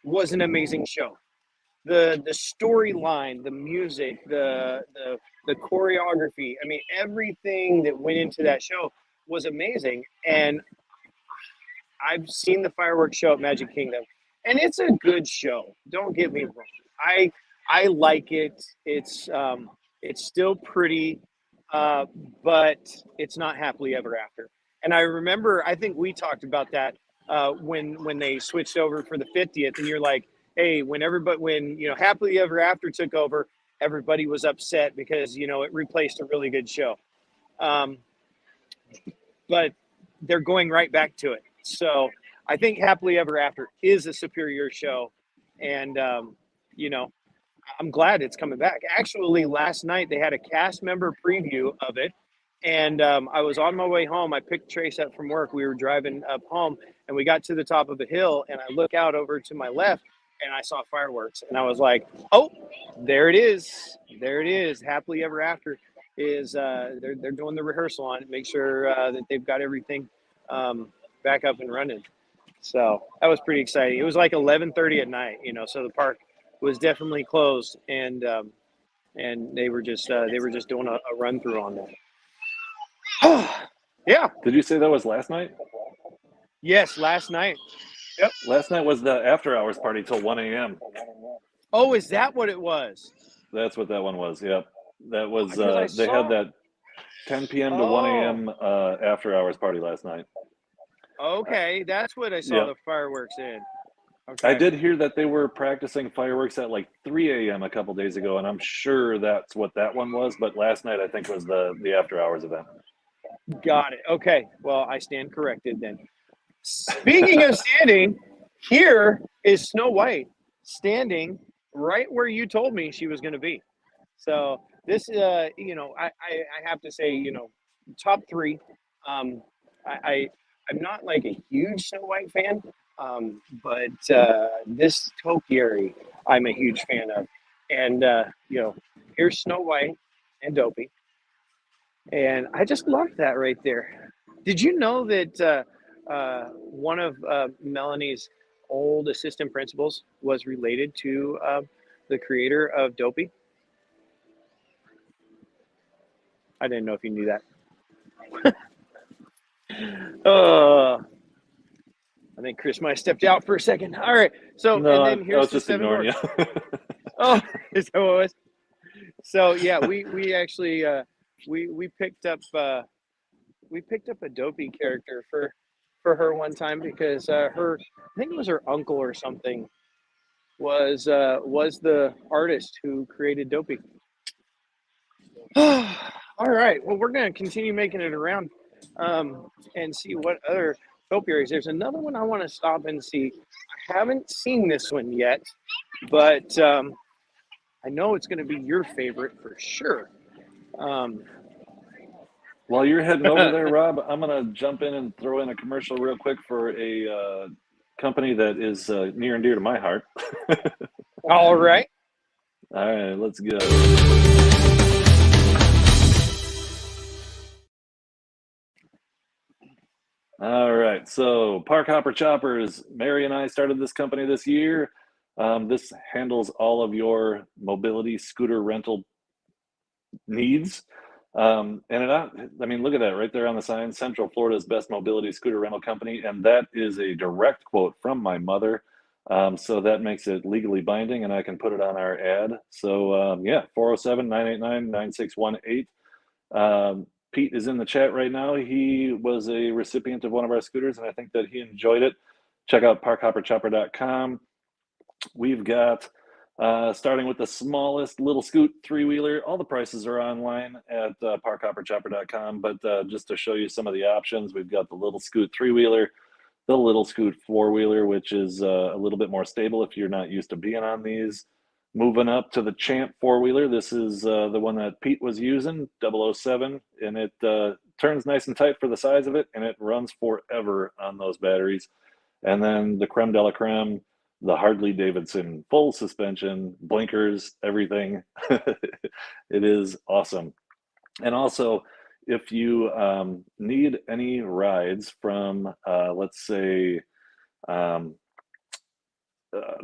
was an amazing show. The storyline, the music, the choreography. I mean, everything that went into that show was amazing. And I've seen the fireworks show at Magic Kingdom, and it's a good show. Don't get me wrong. I like it. It's still pretty, but it's not Happily Ever After. And I remember, I think we talked about that when they switched over for the 50th, and you're like, hey, when Happily Ever After took over, everybody was upset because it replaced a really good show. But they're going right back to it. So I think Happily Ever After is a superior show, and I'm glad it's coming back. Actually, last night they had a cast member preview of it, and I was on my way home. I picked Trace up from work. We were driving up home, and we got to the top of a hill, and I look out over to my left, and I saw fireworks, and I was like, oh, there it is. There it is. Happily Ever After is they're doing the rehearsal on it, make sure that they've got everything back up and running. So that was pretty exciting. It was like 11:30 at night, so the park was definitely closed, and they were just doing a run through on that. Yeah. Did you say that was last night? Yes, last night. Yep. Last night was the after hours party till 1 a.m. Oh, is that what it was? That's what that one was. Yep. That was they saw... had that 10 p.m. to 1 a.m. After hours party last night. Okay, that's what I saw the fireworks in. Okay. I did hear that they were practicing fireworks at like 3 a.m. a couple days ago, and I'm sure that's what that one was. But last night, I think, was the after hours event. Got it. Okay. Well, I stand corrected then. Speaking of standing, here is Snow White standing right where you told me she was going to be. So this, I have to say, top three. I'm not like a huge Snow White fan, but this topiary I'm a huge fan of. And, here's Snow White and Dopey. And I just love that right there. Did you know that one of Melanie's old assistant principals was related to the creator of Dopey? I didn't know if you knew that. I think Chris might have stepped out for a second. All right. So, no, and then here's I was the just ignoring you. Oh, is that what it was? So yeah, we actually we picked up a Dopey character for her one time because I think it was her uncle or something was the artist who created Dopey. All right. Well, we're going to continue making it around and see what other topiaries. There's another one I want to stop and see. I haven't seen this one yet, but I know it's going to be your favorite for sure. While you're heading over there, Rob, I'm going to jump in and throw in a commercial real quick for a company that is near and dear to my heart. All right. All right, let's go. All right, so Park Hopper Choppers. Mary and I started this company this year. This handles all of your mobility scooter rental needs. I mean, look at that right there on the sign, Central Florida's best mobility scooter rental company. And that is a direct quote from my mother. So that makes it legally binding and I can put it on our ad. So yeah, 407-989-9618. Pete is in the chat right now. He was a recipient of one of our scooters and I think that he enjoyed it. Check out parkhopperchopper.com. We've got starting with the smallest little scoot three-wheeler. All the prices are online at parkhopperchopper.com, but just to show you some of the options, we've got the little scoot three-wheeler, the little scoot four-wheeler, which is a little bit more stable if you're not used to being on these. Moving up to the Champ four-wheeler, this is the one that Pete was using, 007, and it turns nice and tight for the size of it, and it runs forever on those batteries. And then the creme de la creme, the Harley Davidson, full suspension, blinkers, everything. It is awesome. And also, if you need any rides from, let's say,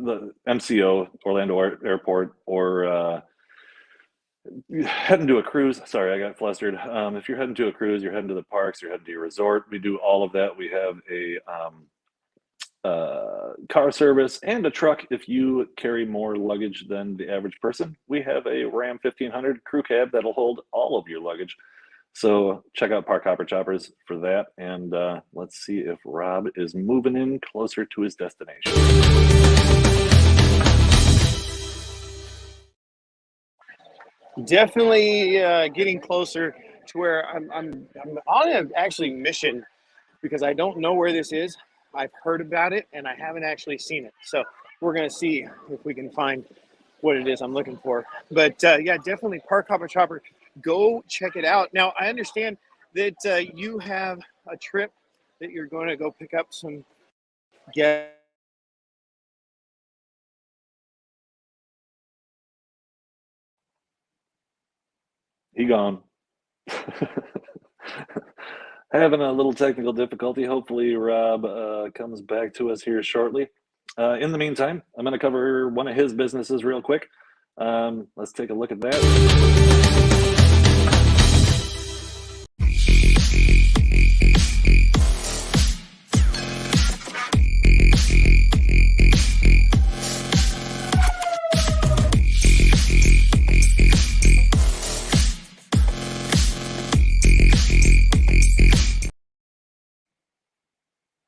the MCO, Orlando Airport, or heading to a cruise. Sorry, I got flustered. If you're heading to a cruise, you're heading to the parks, you're heading to your resort, we do all of that. We have a car service and a truck if you carry more luggage than the average person. We have a Ram 1500 crew cab that'll hold all of your luggage. So check out Park Hopper Choppers for that. And let's see if Rob is moving in closer to his destination. Definitely getting closer to where I'm on an actually mission because I don't know where this is. I've heard about it and I haven't actually seen it. So we're going to see if we can find what it is I'm looking for. But yeah, definitely Park Hopper Chopper. Go check it out. Now, I understand that you have a trip that you're going to go pick up some guests. He gone. Having a little technical difficulty. Hopefully Rob comes back to us here shortly. In the meantime, I'm going to cover one of his businesses real quick. Let's take a look at that.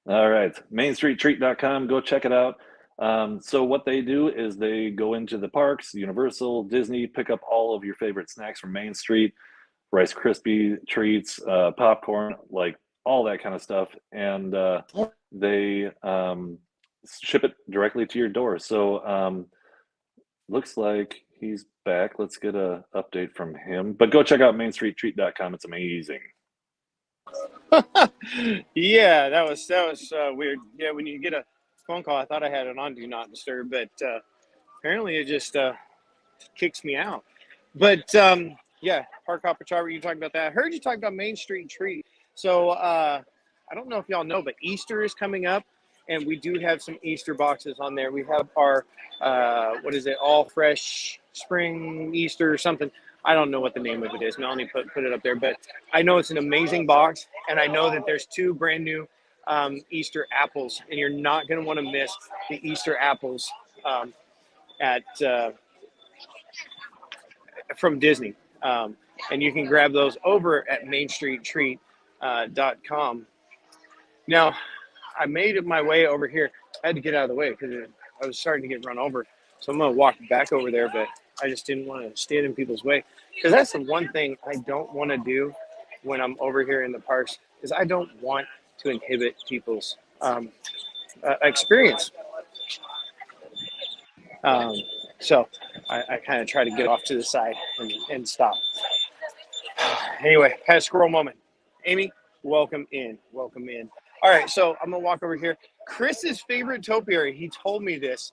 All right, mainstreettreat.com, go check it out. So what they do is they go into the parks, Universal, Disney, pick up all of your favorite snacks from Main Street, Rice Krispie treats, popcorn, like all that kind of stuff, and they ship it directly to your door. So looks like he's back. Let's get an update from him. But go check out mainstreettreat.com. It's amazing. Yeah, that was weird. Yeah, when you get a phone call, I thought I had it on Do Not Disturb, but apparently it just kicks me out. But yeah, Park Hopper Chopper, you talked about that. I heard you talk about Main Street Treat. So I don't know if y'all know, but Easter is coming up, and we do have some Easter boxes on there. We have our what is it? All Fresh Spring Easter or something. I don't know what the name of it is. Melanie put it up there, but I know it's an amazing box, and I know that there's 2 brand new Easter apples, and you're not going to want to miss the Easter apples at from Disney, and you can grab those over at mainstreettreat.com. Now, I made my way over here. I had to get out of the way because I was starting to get run over, so I'm going to walk back over there, but I just didn't want to stand in people's way because that's the one thing I don't want to do when I'm over here in the parks is I don't want to inhibit people's experience. So I kind of try to get off to the side and stop. Anyway, had a squirrel moment. Amy, welcome in. Welcome in. All right, so I'm going to walk over here. Chris's favorite topiary, he told me this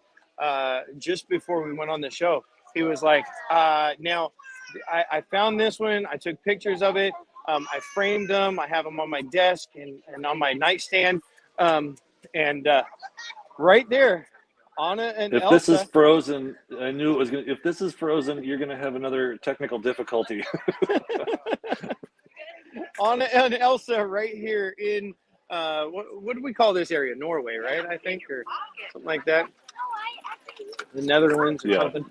just before we went on the show. he was like, now I found this one. I took pictures of it. I framed them. I have them on my desk and on my nightstand. And right there, Anna and If this is Elsa. Frozen, I knew it was going to. If this is Frozen, you're going to have another technical difficulty. Anna and Elsa right here in, what do we call this area? Norway, right? I think, or something like that. The Netherlands or something.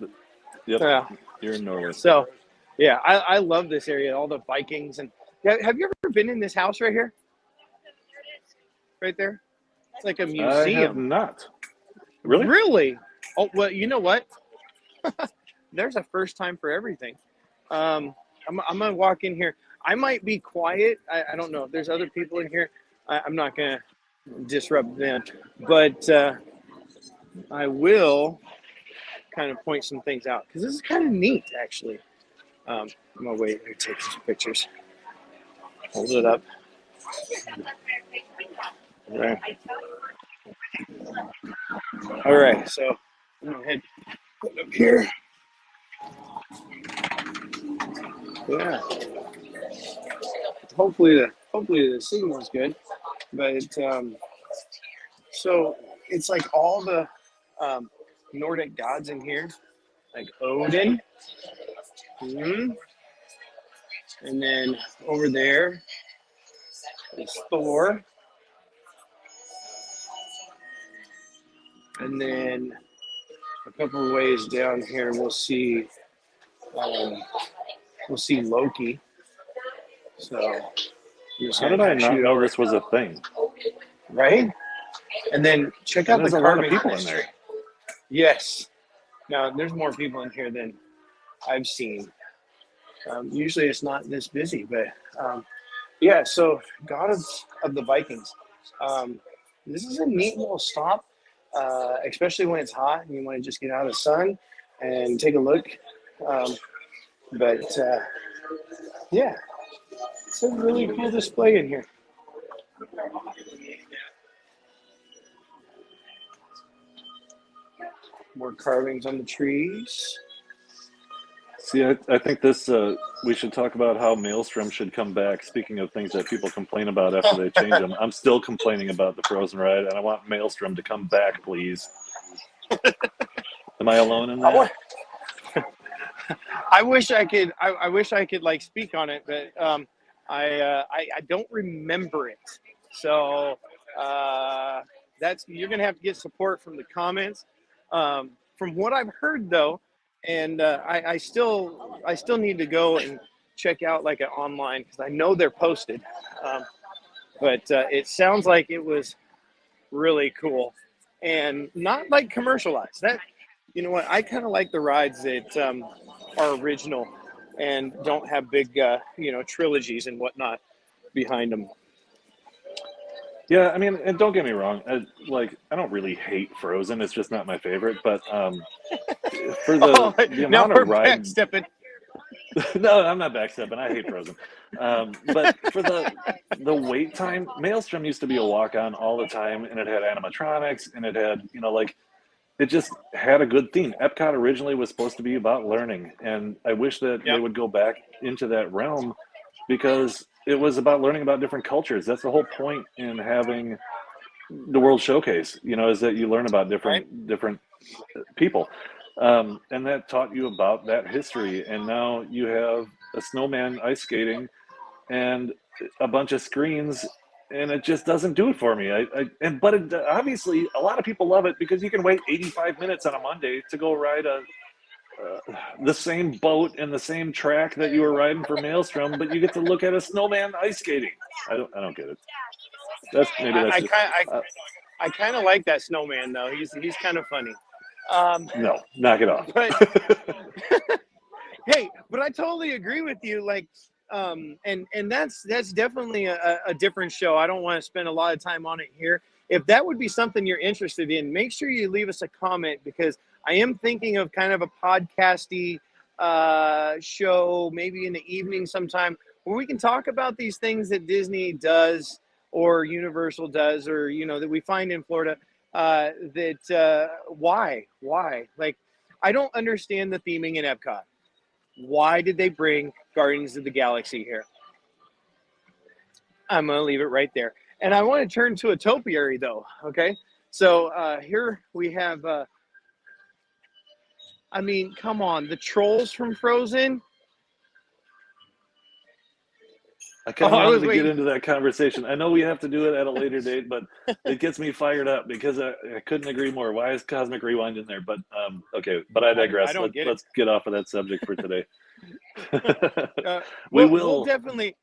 Yep. Yeah. You're in Norway. So, yeah, I love this area, all the Vikings. And have you ever been in this house right here? Right there? It's like a museum. I have not. Really? Really? Oh, well, you know what? There's a first time for everything. I'm going to walk in here. I might be quiet. I don't know if there's other people in here. I'm not going to disrupt them. But I will kind of point some things out because this is kind of neat, actually. I'm going to wait here, take some pictures. Hold it up. All right. All right, so I'm going to head up here. Yeah. Hopefully the signal's good, but so it's like all the Nordic gods in here, like Odin, and then over there is Thor, and then a couple of ways down here we'll see Loki. So how did I not know this was a thing? Right? And then check out there's the a lot of carving people in history. there. Yes. Now there's more people in here than I've seen. Usually it's not this busy, but yeah. So God of the Vikings. This is a neat little stop, especially when it's hot and you want to just get out of the sun and take a look. But yeah, it's a really cool display in here. More carvings on the trees. See, I think this, we should talk about how Maelstrom should come back. Speaking of things that people complain about after they change them, I'm still complaining about the Frozen ride, and I want Maelstrom to come back, please. Am I alone in that? I wish I could. I wish I could like speak on it, but I don't remember it. So that's you're gonna have to get support from the comments. From what I've heard though, and I still need to go and check out like an online because I know they're posted. But it sounds like it was really cool and not like commercialized. That you know what I kind of like the rides that are original and don't have big trilogies and whatnot behind them. Yeah, I mean, and don't get me wrong, I don't really hate Frozen. It's just not my favorite. But for the amount of ride, backstepping. No, I'm not backstepping. I hate Frozen. But for the wait time, Maelstrom used to be a walk-on all the time, and it had animatronics, and it had it just had a good theme. Epcot originally was supposed to be about learning, and I wish that they would go back into that realm because it was about learning about different cultures. That's the whole point in having the World Showcase, is that you learn about different people. And that taught you about that history. And now you have a snowman ice skating and a bunch of screens, and it just doesn't do it for me. But obviously a lot of people love it because you can wait 85 minutes on a Monday to go ride the same boat and the same track that you were riding for Maelstrom, but you get to look at a snowman ice skating. I don't get it. I kind of like that snowman though. He's kind of funny. No, knock it off. But hey, but I totally agree with you. Like, and that's definitely a different show. I don't want to spend a lot of time on it here. If that would be something you're interested in, make sure you leave us a comment because I am thinking of kind of a podcasty show, maybe in the evening sometime, where we can talk about these things that Disney does or Universal does, or that we find in Florida. Why? Like, I don't understand the theming in Epcot. Why did they bring Guardians of the Galaxy here? I'm going to leave it right there. And I want to turn to a topiary, though, okay? So here we have, I mean, come on, the trolls from Frozen. I kind of wanted to get into that conversation. I know we have to do it at a later date, but it gets me fired up because I couldn't agree more. Why is Cosmic Rewind in there? But okay, but I digress. Let's get off of that subject for today. We'll definitely.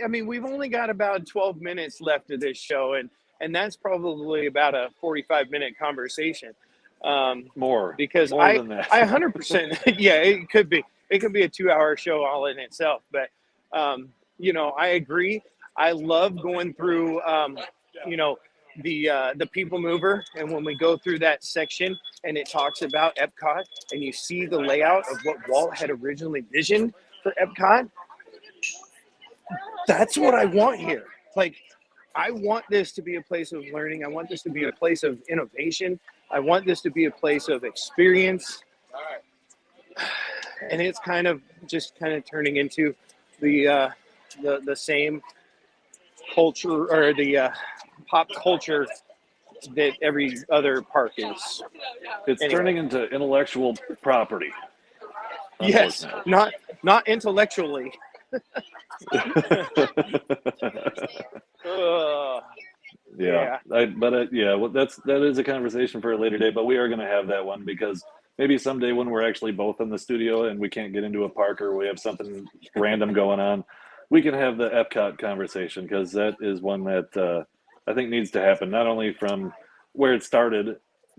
I mean, we've only got about 12 minutes left of this show, and that's probably about a 45-minute conversation. More because more than that. I 100%. Yeah, it could be. It could be a 2-hour show all in itself, but. You know, I agree. I love going through, you know, the People Mover, and when we go through that section and it talks about Epcot, and you see the layout of what Walt had originally visioned for Epcot. That's what I want here. Like, I want this to be a place of learning. I want this to be a place of innovation. I want this to be a place of experience. And it's kind of turning into the same culture, or the pop culture that every other park is. It's turning into intellectual property. Yes, not intellectually. Yeah. Well, that is a conversation for a later day, but we are going to have that one because maybe someday when we're actually both in the studio and we can't get into a park or we have something random going on, we can have the Epcot conversation, because that is one that I think needs to happen, not only from where it started,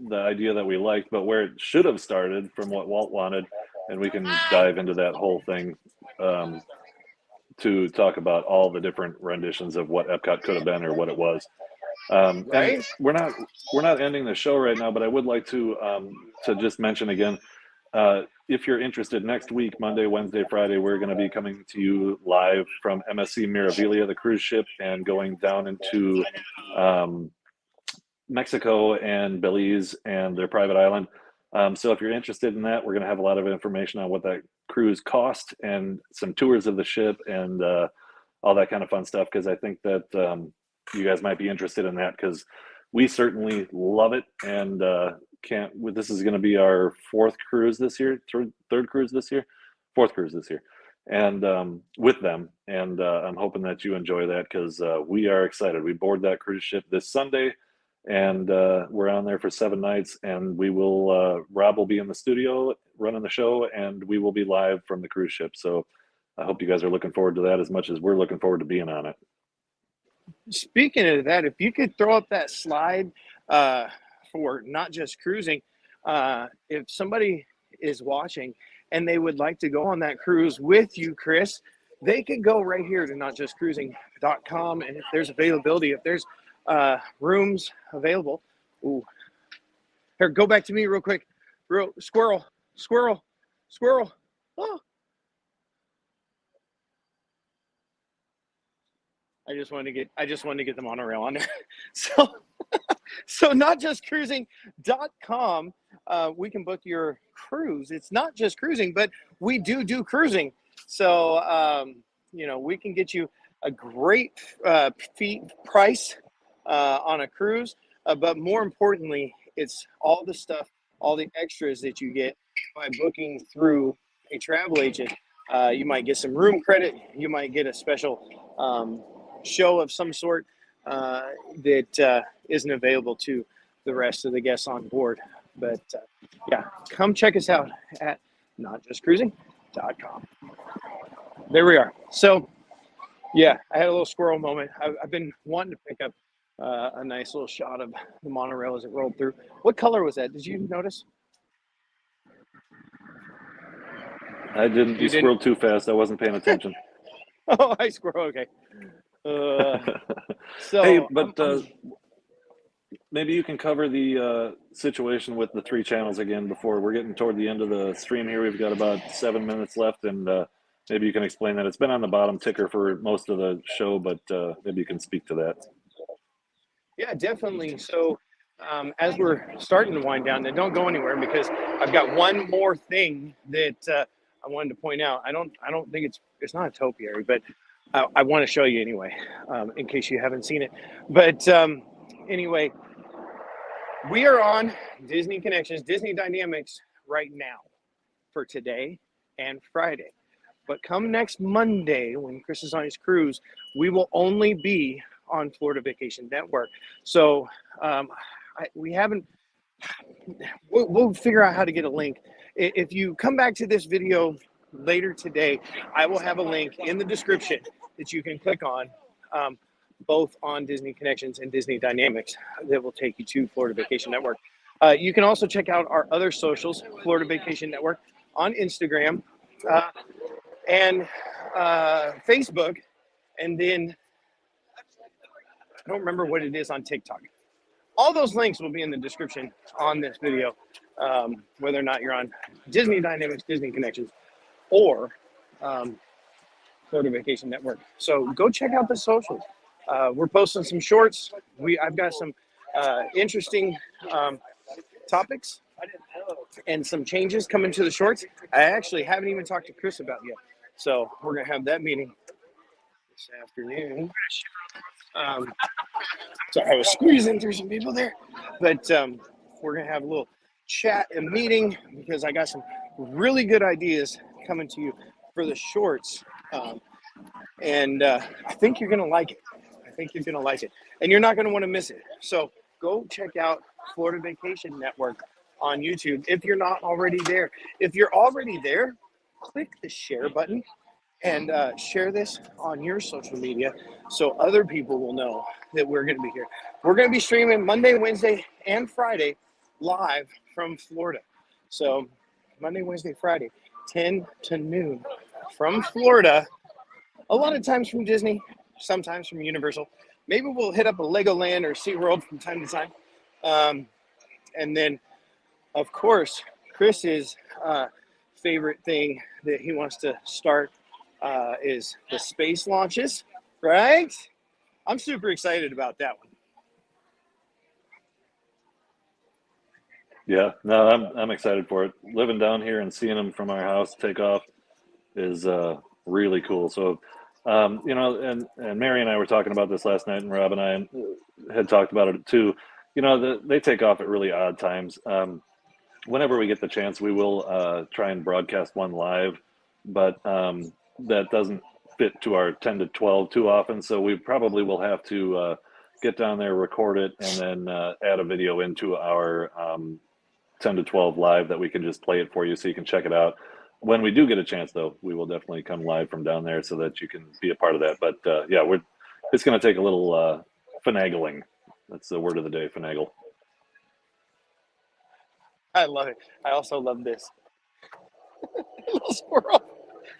the idea that we liked, but where it should have started from what Walt wanted. And we can dive into that whole thing to talk about all the different renditions of what Epcot could have been or what it was. Right? And we're not ending the show right now, but I would like to just mention again, if you're interested, next week, Monday, Wednesday, Friday, we're going to be coming to you live from MSC Meraviglia, the cruise ship, and going down into Mexico and Belize and their private island. So if you're interested in that, we're going to have a lot of information on what that cruise cost and some tours of the ship and all that kind of fun stuff, because I think that you guys might be interested in that, because we certainly love it, and this is going to be our fourth cruise this year, third cruise this year, fourth cruise this year, and with them, and I'm hoping that you enjoy that, because we are excited. We board that cruise ship this Sunday, and we're on there for 7 nights, and we will Rob will be in the studio running the show, and we will be live from the cruise ship. So I hope you guys are looking forward to that as much as we're looking forward to being on it. Speaking of that, if you could throw up that slide for Not Just Cruising, if somebody is watching and they would like to go on that cruise with you, Chris, they could go right here to notjustcruising.com, and if there's availability, if there's rooms available. Ooh, here, go back to me real quick. Squirrel. Oh. I just wanted to get the monorail on there. So notjustcruising.com, we can book your cruise. It's not just cruising, but we do cruising. So you know, we can get you a great fee price on a cruise, but more importantly, it's all the stuff, all the extras that you get by booking through a travel agent. You might get some room credit. You might get a special show of some sort that isn't available to the rest of the guests on board. But yeah, come check us out at notjustcruising.com. There we are. So yeah, I had a little squirrel moment. I've been wanting to pick up a nice little shot of the monorail as it rolled through. What color was that? Did you notice? I didn't. You squirreled too fast. I wasn't paying attention. Oh, I squirrel. Okay. So hey, but maybe you can cover the situation with the 3 channels again before we're getting toward the end of the stream here. We've got about 7 minutes left, and maybe you can explain that. It's been on the bottom ticker for most of the show, but maybe you can speak to that. Yeah, definitely. So as we're starting to wind down, and don't go anywhere because I've got one more thing that I wanted to point out. I don't think it's not a topiary, but I want to show you anyway, in case you haven't seen it. But anyway, we are on Disney Connections, Disney Dynamics right now for today and Friday. But come next Monday, when Chris is on his cruise, we will only be on Florida Vacation Network. So we haven't. We'll figure out how to get a link. If you come back to this video later today, I will have a link in the description that you can click on, both on Disney Connections and Disney Dynamics, that will take you to Florida Vacation Network. You can also check out our other socials, Florida Vacation Network, on Instagram and Facebook, and then I don't remember what it is on TikTok. All those links will be in the description on this video, whether or not you're on Disney Dynamics, Disney Connections, or Florida Vacation Network. So go check out the socials. We're posting some shorts. I've got some interesting topics and some changes coming to the shorts. I actually haven't even talked to Chris about yet. So we're going to have that meeting this afternoon. Sorry, I was squeezing through some people there. But we're going to have a little chat and meeting because I got some really good ideas coming to you for the shorts. And I think you're going to like it. I think you're going to like it. And you're not going to want to miss it. So go check out Florida Vacation Network on YouTube if you're not already there. If you're already there, click the share button and share this on your social media so other people will know that we're going to be here. We're going to be streaming Monday, Wednesday, and Friday live from Florida. So Monday, Wednesday, Friday, 10 to noon from Florida. A lot of times from Disney, sometimes from Universal. Maybe we'll hit up a Legoland or SeaWorld from time to time. And then, of course, Chris's favorite thing that he wants to start is the space launches, right? I'm super excited about that one. Yeah, no, I'm excited for it. Living down here and seeing them from our house take off is really cool. So, you know, and Mary and I were talking about this last night, and Rob and I had talked about it too. You know, they take off at really odd times. Whenever we get the chance, we will try and broadcast one live, but that doesn't fit to our 10 to 12 too often. So we probably will have to get down there, record it, and then add a video into our 10 to 12 live that we can just play it for you so you can check it out. When we do get a chance, though, we will definitely come live from down there so that you can be a part of that. But yeah, it's going to take a little finagling. That's the word of the day, finagle. I love it. I also love this. Little squirrel.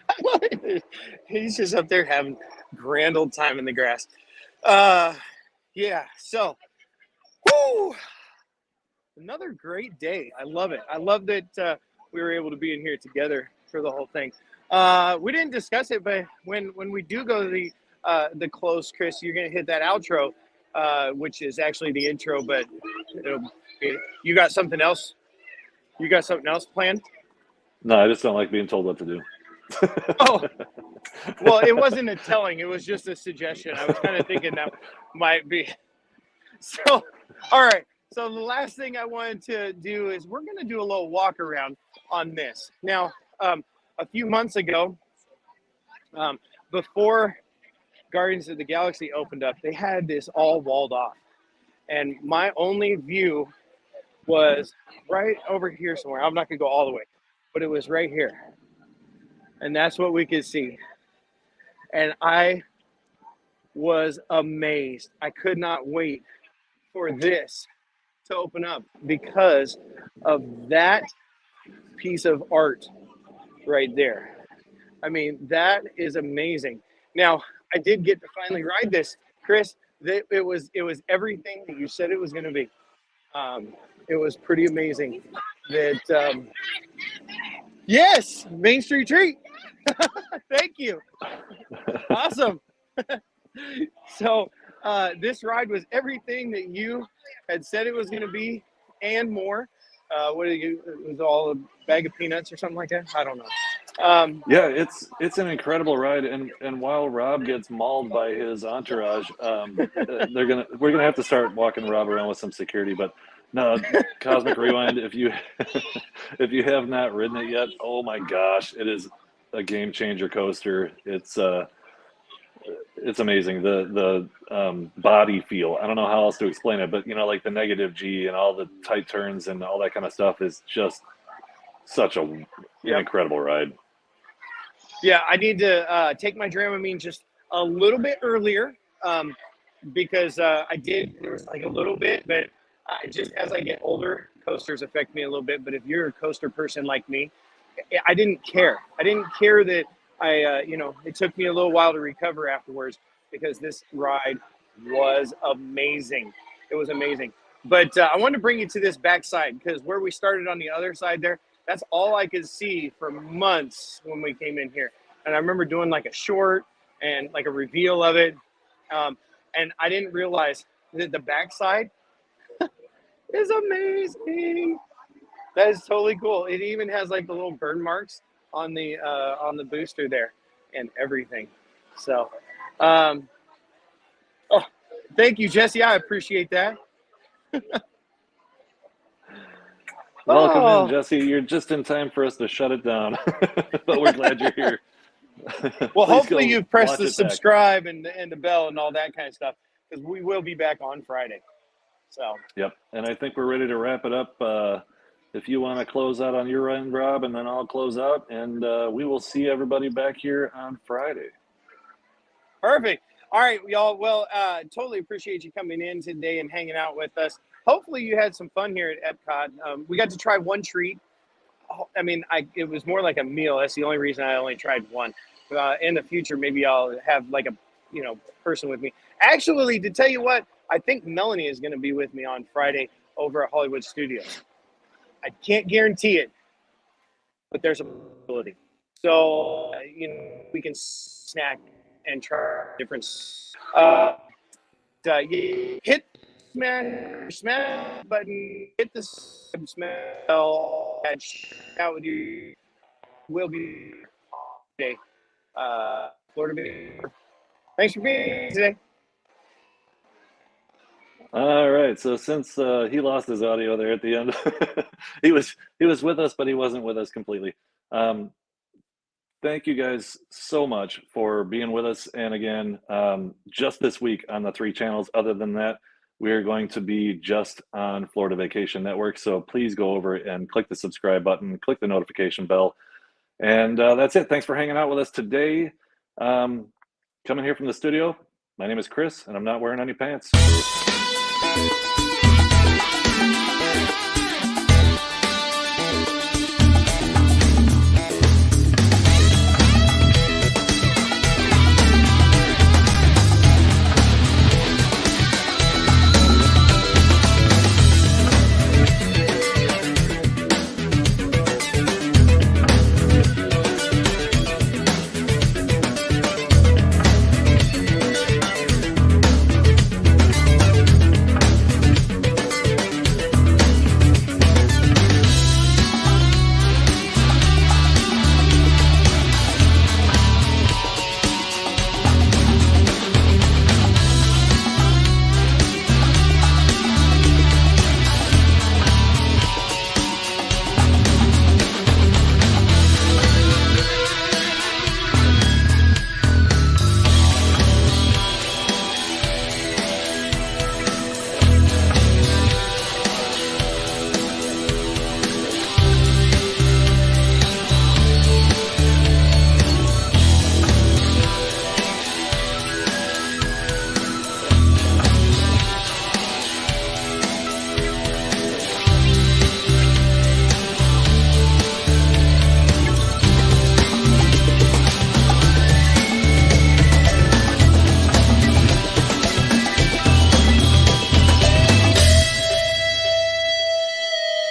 I love it. He's just up there having grand old time in the grass. Yeah, so, whoo! Another great day. I love it. I love that we were able to be in here together for the whole thing. We didn't discuss it, but when we do go to the close, Chris, you're gonna hit that outro, which is actually the intro. But you got something else? You got something else planned? No, I just don't like being told what to do. Oh, well, it wasn't a telling. It was just a suggestion. I was kind of thinking that might be. So, all right. So the last thing I wanted to do is we're going to do a little walk around on this. Now, a few months ago, before Guardians of the Galaxy opened up, they had this all walled off. And my only view was right over here somewhere. I'm not going to go all the way, but it was right here. And that's what we could see. And I was amazed. I could not wait for this to open up because of that piece of art right there. I mean, that is amazing. Now, I did get to finally ride this, Chris. It was everything that you said it was going to be. It was pretty amazing. That yes, Main Street Treat. Thank you. Awesome. So This ride was everything that you had said it was going to be and more. What did you? It was all a bag of peanuts or something like that. I don't know. Yeah, it's an incredible ride, and while Rob gets mauled by his entourage, we're gonna have to start walking Rob around with some security. But no, Cosmic Rewind, if you if you have not ridden it yet, oh my gosh, it is a game changer coaster. It's amazing. The body feel. I don't know how else to explain it, but like the negative G and all the tight turns and all that kind of stuff is just such an incredible ride. Yeah, I need to take my Dramamine just a little bit earlier because I did. There was like a little bit, but just as I get older, coasters affect me a little bit. But if you're a coaster person like me, I didn't care. I didn't care that it took me a little while to recover afterwards because this ride was amazing. It was amazing. But I wanted to bring you to this backside because where we started on the other side there, that's all I could see for months when we came in here. And I remember doing like a short and like a reveal of it. And I didn't realize that the backside is amazing. That is totally cool. It even has like the little burn marks on the booster there and everything. So, thank you, Jesse. I appreciate that. Welcome in, Jesse. You're just in time for us to shut it down, but we're glad you're here. Well, hopefully you've pressed the subscribe and the bell and all that kind of stuff because we will be back on Friday. So. Yep, and I think we're ready to wrap it up. If you want to close out on your end, Rob, and then I'll close out, and we will see everybody back here on Friday. Perfect. All right, y'all. Well, totally appreciate you coming in today and hanging out with us. Hopefully you had some fun here at Epcot. We got to try one treat. I mean, it was more like a meal. That's the only reason I only tried one. In the future, maybe I'll have like a, person with me. Actually, to tell you what, I think Melanie is going to be with me on Friday over at Hollywood Studios. I can't guarantee it, but there's a possibility. So, we can snack and try different. Hit smash button, hit the smell, and out with you. Will be today. Florida Bay. Thanks for being here today. All right. So since he lost his audio there at the end, he was with us, but he wasn't with us completely. Thank you guys so much for being with us. And again, just this week on the 3 channels. Other than that, we are going to be just on Florida Vacation Network. So please go over and click the subscribe button, click the notification bell. And that's it. Thanks for hanging out with us today. Coming here from the studio, my name is Chris, and I'm not wearing any pants.